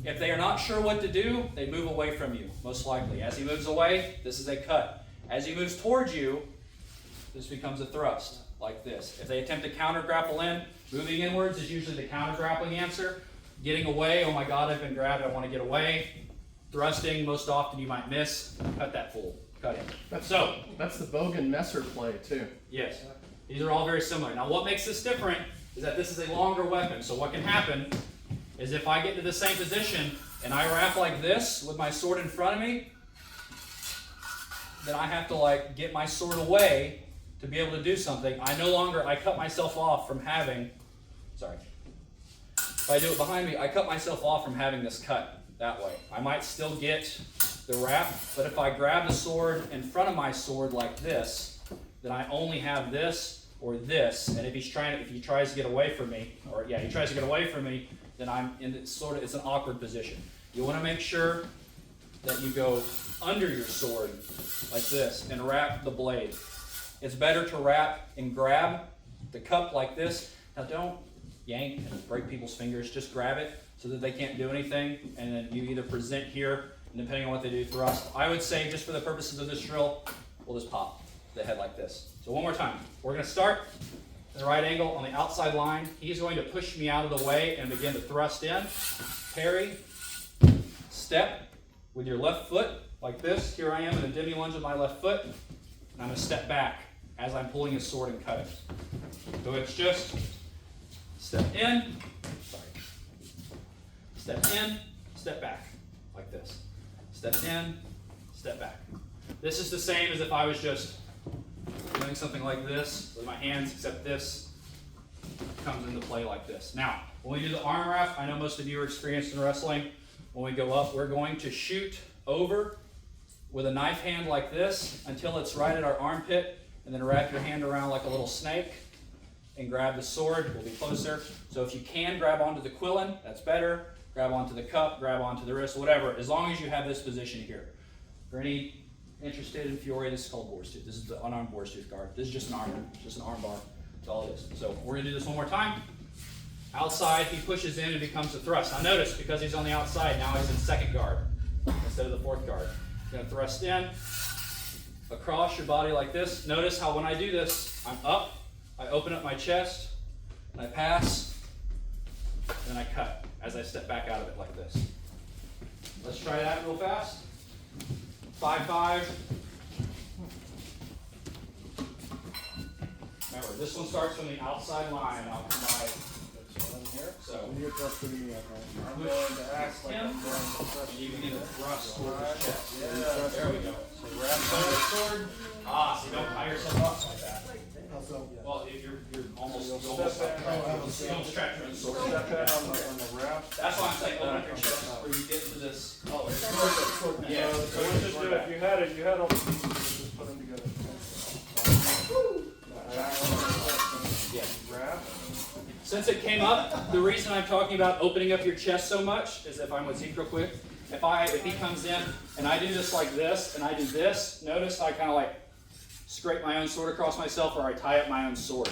If they are not sure what to do, they move away from you, most likely. As he moves away, this is a cut. As he moves towards you, this becomes a thrust, like this. If they attempt to counter grapple in, moving inwards is usually the counter grappling answer. Getting away, oh my God, I've been grabbed, I want to get away. Thrusting, most often you might miss. Cut that fool. Cut him. That's the Bogan Messer play, too. Yes. These are all very similar. Now what makes this different is that this is a longer weapon. So what can happen is if I get to the same position and I wrap like this with my sword in front of me, then I have to like get my sword away to be able to do something. I cut myself off from having, if I do it behind me, I cut myself off from having this cut that way. I might still get the wrap, but if I grab the sword in front of my sword like this, then I only have this or this, and if he tries to get away from me, then I'm in it's an awkward position. You want to make sure that you go under your sword like this and wrap the blade. It's better to wrap and grab the cup like this. Now don't yank and break people's fingers, just grab it so that they can't do anything, and then you either present here, and depending on what they do, thrust. I would say, just for the purposes of this drill, we'll just pop the head like this. So one more time. We're going to start in a right angle on the outside line. He's going to push me out of the way and begin to thrust in. Parry, step with your left foot like this. Here I am in a demi lunge with my left foot, and I'm going to step back as I'm pulling his sword and cut it. So it's just step in, step in, step back, like this. Step in, step back. This is the same as if I was just doing something like this with my hands, except this comes into play like this. Now, when we do the arm wrap, I know most of you are experienced in wrestling. When we go up, we're going to shoot over with a knife hand like this until it's right at our armpit, and then wrap your hand around like a little snake and grab the sword. We'll be closer. So if you can grab onto the quillin, that's better. Grab onto the cup, grab onto the wrist, whatever, as long as you have this position here. For any interested in Fiore, this is called boar's tooth. This is the unarmed boar's tooth guard. This is just an arm bar. That's all it is. So we're gonna do this one more time. Outside, he pushes in and becomes a thrust. Now notice, because he's on the outside, now he's in second guard instead of the fourth guard. You're gonna thrust in, across your body like this. Notice how when I do this, I'm up, I open up my chest, and I pass, and then I cut as I step back out of it like this. Let's try that real fast. 5-5. Remember, this one starts from the outside line. I'll come by here. So You're thrusting me up, right? I'm going to ask him, and you begin to thrust towards his chest. Yeah. There we go. So wrap the sword. So you don't tie yourself up like that. Well, if you're almost up. You don't stretch your sword. Step in on the wrap. That's why I'm saying open up your chest where you get to this. Oh, yeah. So let's just do it. If you had all the pieces, just put them together. Yeah. Wrap. Since it came up, the reason I'm talking about opening up your chest so much is if I'm with Zeke real quick. If he comes in and I do this like this and I do this, notice I kind of like scrape my own sword across myself, or I tie up my own sword.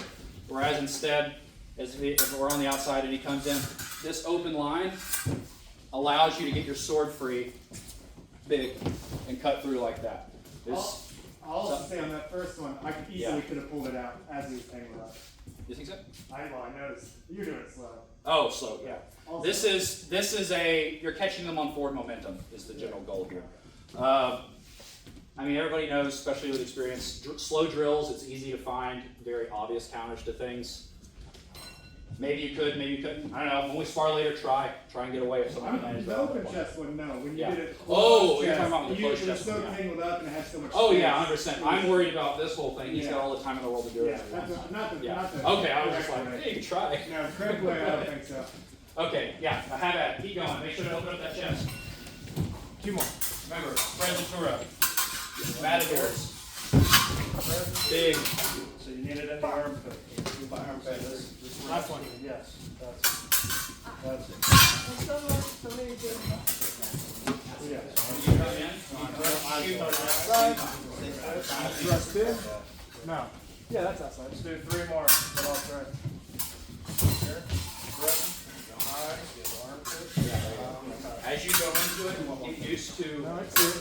Whereas instead, if we're on the outside and he comes in, this open line allows you to get your sword free, big, and cut through like that. I'll also say on that first one, I easily could have pulled it out as he was hanging it up. You think so? I noticed. You're doing it slow. Oh, slow, yeah. Also, This is you're catching them on forward momentum is the general goal here. I mean, everybody knows, especially with experience, slow drills, it's easy to find very obvious counters to things. Maybe you could, maybe you couldn't. I don't know. When we spar later, try and get away with something. the open chest one, no. When you Yeah. did it, Oh, you're chest, talking about the closed it was chest so one, yeah. tangled up and it had so much Oh space. yeah, 100%. I'm worried about this whole thing. He's Yeah. got all the time in the world to do it. Yeah, that's not the, Yeah. not the Okay, I was just correct like, way. hey, you can try. No, correct way, I don't think so. Okay, yeah, I have at it. Keep going. Make sure to open up that chest. 2 more. Remember, Predatura, Matadors, big. So you need it in the armpit. Last one. Yes. That's it. And so much for me to do. Yes. When you come in, Thrust in? No. Yeah, that's outside. Let's do 3 more. Then I'll try. Here. Breath. High. Armpit. as you go into it, get used to No, it's good.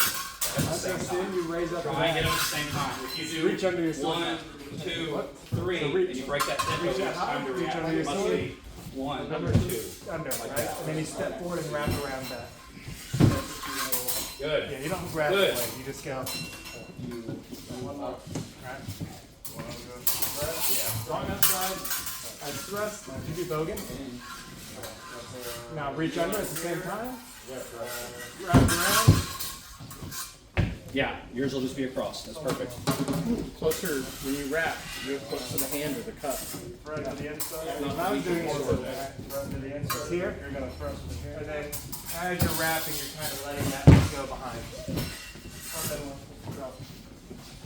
at the same time. You raise up Try and get them at the same time. If you do Reach under your sword. 1, 2, 3, So reach. and you break that tempo, Reach it's out time to high, reach react. under It your must sword. be 1, Under 2. under, Like right? that. And then you step forward and wrap around that. Good. Yeah, you don't grab Good. it, you just go. One more. Right. One good breath. Strong outside. I thrust. You do bogan. Now reach under at the same time. Wrap around. Yeah, yours will just be across. That's perfect. Closer when you wrap, you're close to the hand or the cup. Front to the inside. What I'm doing is Front to the inside. Here? You're going to thrust it here. and then as you're wrapping, you're kind of letting that go behind.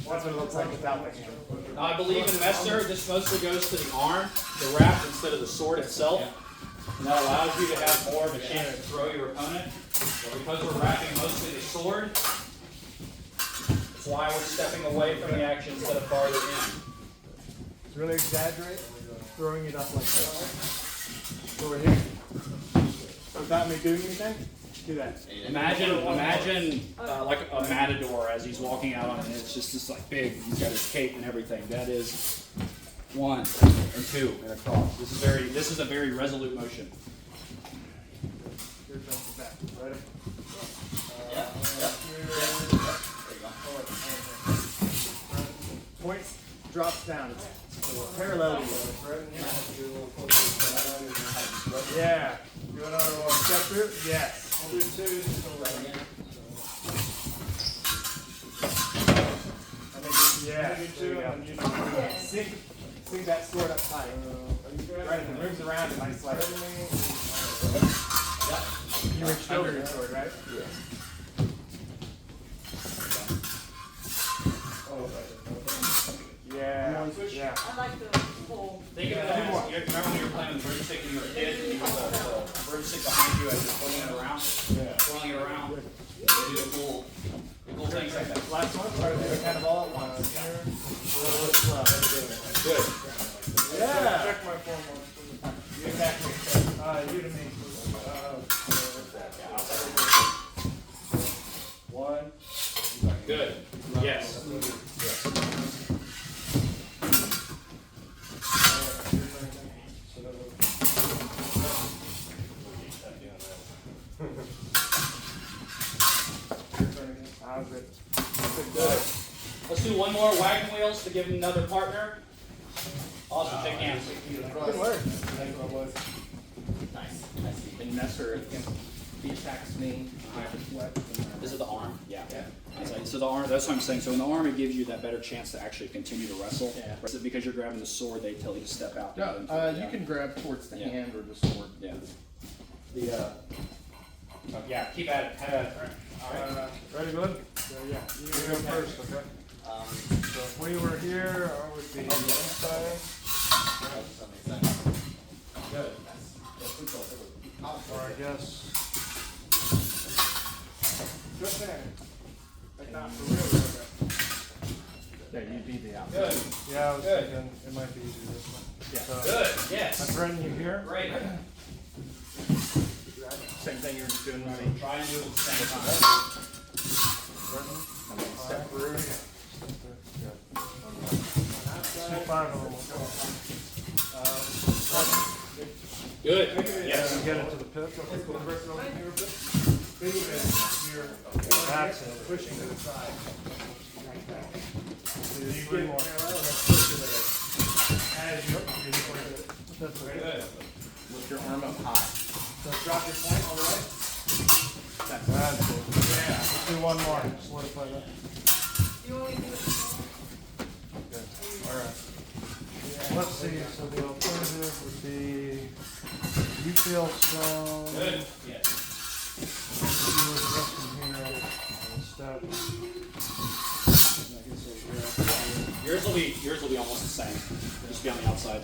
That's what it looks like without the hand. I believe in Messer, this mostly goes to the arm, the wrap, instead of the sword itself. And that allows you to have more of a chance to throw your opponent. But because we're wrapping mostly the sword, that's why we're stepping away from the action instead of farther in. Just really exaggerate, throwing it up like this. Over here. Without me doing anything, do that. Imagine like a matador as he's walking out on it. It's just this like big, he's got his cape and everything. That is 1 and 2 and across. This is a very resolute motion. Your turn to back. Ready? Point drops down. It's parallel to you. Yeah. Do another one. Step through? Yes. I'll do 2. Just go right again. Yeah. Sink that sword up tight. Right, if it moves around, it might slide. You reached over your sword, right? Yeah. Yeah. Yeah. I like the whole. Think of it as, you remember when you were playing with broomstick and you were a kid, and you had the broomstick behind you as you're swinging it around? Swirling it around. You do the cool things like that. Last one, try to do it kind of all at once. Good. Yeah. Check my form on. You attack me. You to me. 1. Good. Yes. Good. Let's do one more wagon wheels to give him another partner. Awesome. Shake hands. Good work. Nice. And Messer, he attacks me. This is the arm. Yeah. So the arm. That's what I'm saying. So in the arm, it gives you that better chance to actually continue to wrestle. Yeah. So because you're grabbing the sword, they tell you to step out. No, you can grab towards the Yeah. hand or the sword. Yeah. Yeah, keep at it. Head at it. Ready, good? So, yeah, you go first, okay? So if we were here, I would be inside. Good. Or I guess. Just there. Like not for real. Yeah, you'd be the outside. Good. Yeah, I was Good. thinking it might be easier this way. Yeah. So, Good. I'm Yes. threatening you here. Great. Same thing you're doing with me. Try and do it at the same time. Threatening. And then step through. See if I know what Good. Yes. Yes. Get into the pit. That's it. Pushing to the side. So you get 3 more. As you that's Very okay. good. Lift your arm up high. So drop your point all the way. That's it. Yeah. Let's do one more. Solidify that. You only do it. Good. All right. Let's see. So the alternative would be you feel strong. Good. Yes. You were resting here and step. Yours will be almost the same. Just be on the outside.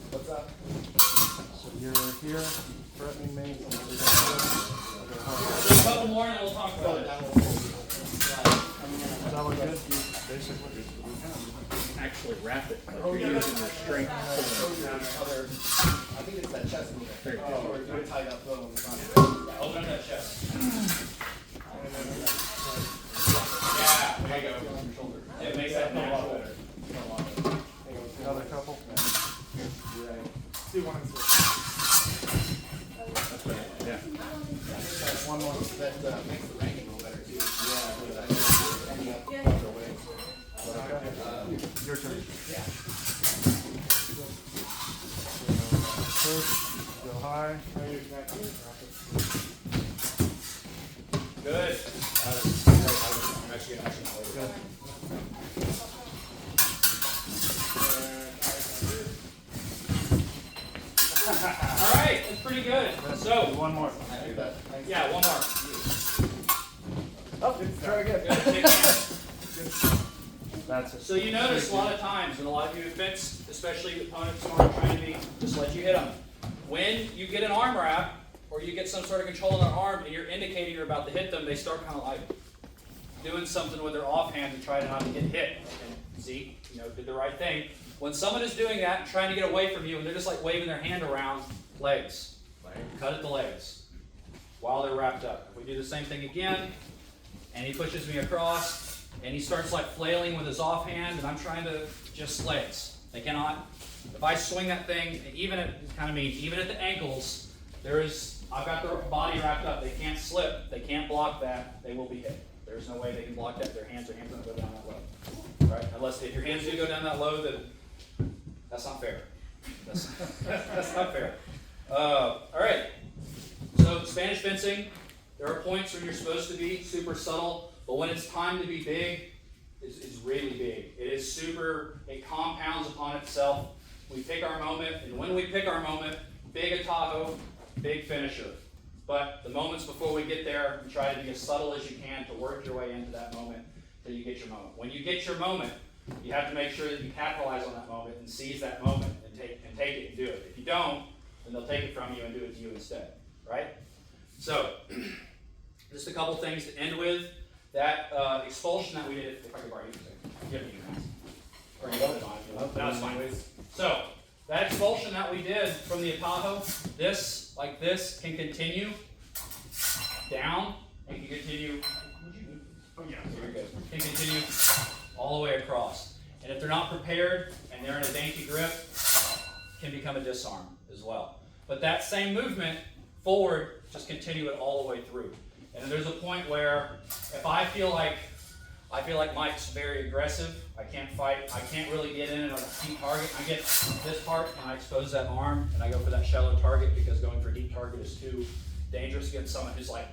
What's up? So you're here, threatening me. So a couple more and we'll talk about it. Is that what good? Basically. Actually wrap it. Like you're using your strength. I think it's that chest move. There you go. You're tied up bones. Open up that chest. Yeah, there you go. It makes that natural. Another couple. Do one and switch. Yeah. One more that makes the ranking a little better too. Your turn. Yeah. First, go high. Good. I'm actually not later. Good. All right, that's pretty good. So, One more. yeah, one more. Oh, try again. Good. Shake hands. That's it. So you notice a lot of times, and a lot of you fits, especially opponents who aren't trying to be, just let you hit them. When you get an arm wrap, or you get some sort of control on their arm, and you're indicating you're about to hit them, they start kind of like doing something with their offhand to try not to get hit. And Zeke, did the right thing. When someone is doing that, trying to get away from you, and they're just like waving their hand around, legs. Cut at the legs while they're wrapped up. If we do the same thing again, and he pushes me across, and he starts like flailing with his offhand, and I'm trying to just sleds. They cannot, if I swing that thing, even at, kind of mean, even at the ankles, I've got their body wrapped up. They can't slip. They can't block that. They will be hit. There's no way they can block that. Their hands don't go down that low. Right? Unless if your hands do go down that low, then that's not fair. That's not fair. All right. So Spanish fencing, there are points where you're supposed to be super subtle, but when it's time to be big, it's really big. It is super, it compounds upon itself. We pick our moment, and when we pick our moment, big atajo, big finisher. But the moments before we get there, you try to be as subtle as you can to work your way into that moment till you get your moment. When you get your moment, you have to make sure that you capitalize on that moment and seize that moment and take it and do it. If you don't, then they'll take it from you and do it to you instead, right? So, just a couple things to end with. That expulsion that we did, if I could borrow you for a second, give me you guys. Or you don't on. No, it's fine. So, that expulsion that we did from the atajo, this, like this, can continue down and can continue. Oh yeah, very good. Can continue all the way across. And if they're not prepared and they're in a dainty grip, can become a disarm as well. But that same movement forward, just continue it all the way through. And there's a point where if I feel like Mike's very aggressive, I can't fight, I can't really get in on a deep target, I get this part and I expose that arm and I go for that shallow target because going for a deep target is too dangerous against someone who's like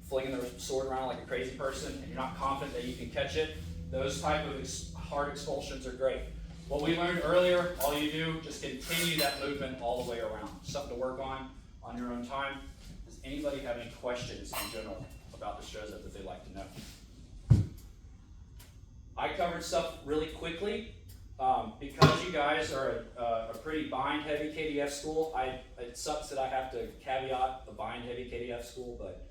flinging their sword around like a crazy person and you're not confident that you can catch it. Those type of hard expulsions are great. What we learned earlier, all you do, just continue that movement all the way around. Something to work on your own time. Does anybody have any questions in general about Destrezza that they'd like to know? I covered stuff really quickly. Because you guys are a pretty bind-heavy KDF school, it sucks that I have to caveat a bind-heavy KDF school, but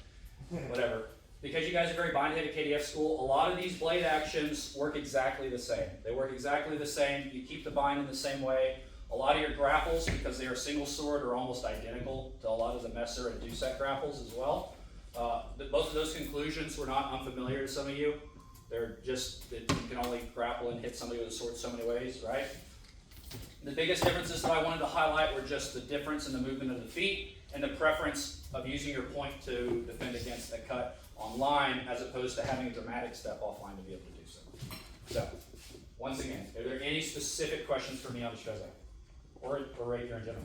whatever. Because you guys are very bind-heavy KDF school, a lot of these blade actions work exactly the same. They work exactly the same. You keep the bind in the same way. A lot of your grapples, because they are single sword, are almost identical to a lot of the Messer and Dusek grapples as well. Both of those conclusions were not unfamiliar to some of you. They're just that you can only grapple and hit somebody with a sword so many ways, right? The biggest differences that I wanted to highlight were just the difference in the movement of the feet and the preference of using your point to defend against a cut online as opposed to having a dramatic step offline to be able to do so. So, once again, are there any specific questions for me on Destrezza? Or right here in general?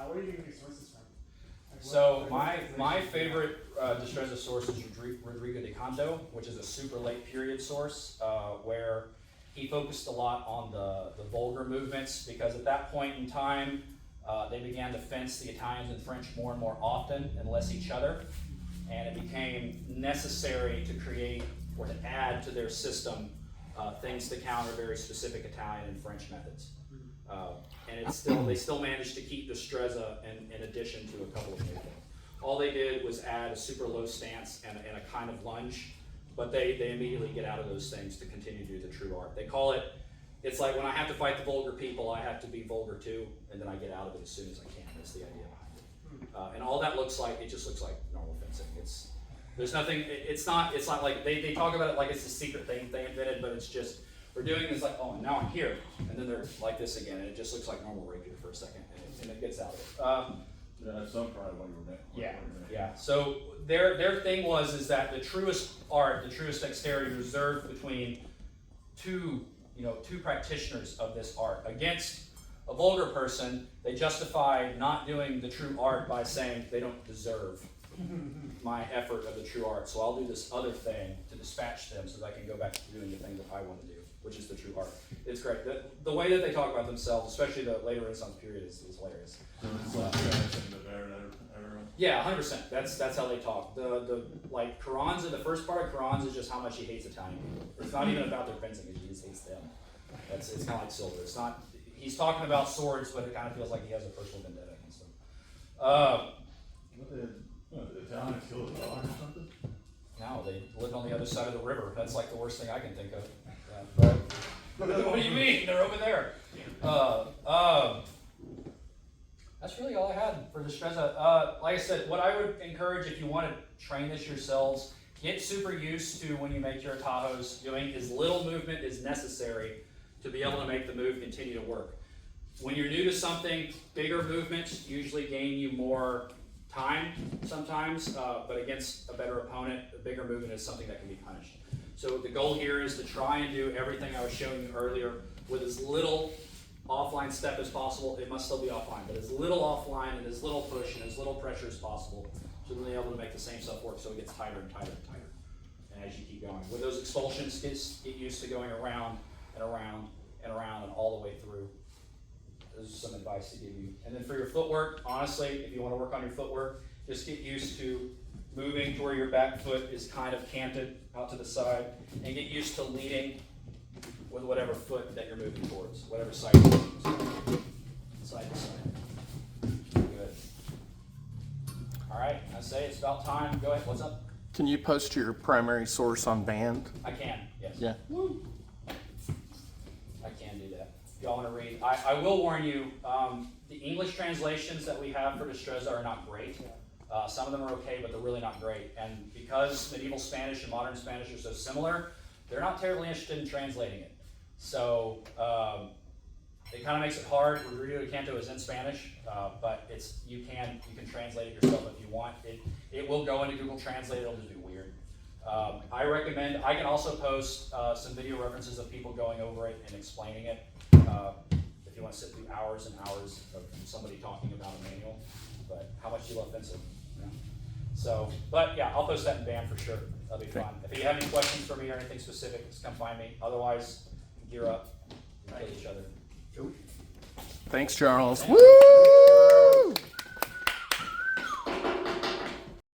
Where are you getting these sources from? Like So my favorite Destrezza source is Rodrigo de Canto, which is a super late period source where he focused a lot on the vulgar movements because at that point in time they began to fence the Italians and French more and more often and less each other, and it became necessary to create or to add to their system things to counter very specific Italian and French methods. And they still managed to keep Destrezza in addition to a couple of new things. All they did was add a super low stance and a kind of lunge, but they immediately get out of those things to continue to do the true art. They call it, it's like when I have to fight the vulgar people, I have to be vulgar too, and then I get out of it as soon as I can. That's the idea behind it. And all that looks like, it just looks like normal fencing. There's nothing, it's not like, they talk about it like it's a secret thing they invented, but it's just, we're doing this like, oh, and now I'm here, and then they're like this again, and it just looks like normal rapier for a second, and it gets out of it. Yeah, that's some probably what you were Yeah. So their thing is that the truest art, the truest dexterity reserved between two practitioners of this art. Against a vulgar person, they justify not doing the true art by saying they don't deserve my effort of the true art, so I'll do this other thing to dispatch them so that I can go back to doing the thing that I want to do, which is the true art. It's great. The way that they talk about themselves, especially the later Renaissance period, is hilarious. Yeah, 100%. That's how they talk. The Carranza, the first part of Carranza is just how much he hates Italian people. It's not even about their fencing; he just hates them. It's kind of like Silver. It's not. He's talking about swords, but it kind of feels like he has a personal vendetta against them. The Italians killed a dog or something? No, they lived on the other side of the river. That's like the worst thing I can think of. Yeah, what do you mean? They're over there. That's really all I had for Destrezza. Like I said, what I would encourage if you want to train this yourselves, get super used to when you make your atajos, doing as little movement as necessary to be able to make the move continue to work. When you're new to something, bigger movements usually gain you more time sometimes, but against a better opponent, a bigger movement is something that can be punished. So the goal here is to try and do everything I was showing you earlier with as little offline step as possible. It must still be offline, but as little offline and as little push and as little pressure as possible, so then you're able to make the same stuff work so it gets tighter and tighter and tighter. And as you keep going, with those expulsions, get used to going around and around and around and all the way through. This is some advice to give you. And then for your footwork, honestly, if you want to work on your footwork, just get used to moving to where your back foot is kind of canted out to the side, and get used to leading with whatever foot that you're moving towards, whatever side you're moving to. Side to side. Good. All right, I say it's about time. Go ahead, what's up? Can you post your primary source on band? I can, yes. Yeah. I can do that. If y'all want to read, I will warn you, the English translations that we have for Destrezza are not great. Some of them are okay, but they're really not great. And because medieval Spanish and modern Spanish are so similar, they're not terribly interested in translating it. So it kind of makes it hard. Rodrigo de Canto is in Spanish, but you can translate it yourself if you want. It will go into Google Translate. It'll just be weird. I recommend. I can also post some video references of people going over it and explaining it. If you want to sit through hours and hours of somebody talking about a manual, but how much do you love Vincent? You know? So, but yeah, I'll post that in BAM for sure. That'll be fun. If you have any questions for me or anything specific, just come find me. Otherwise, gear up and kill each other. Thanks, Charles. Woo!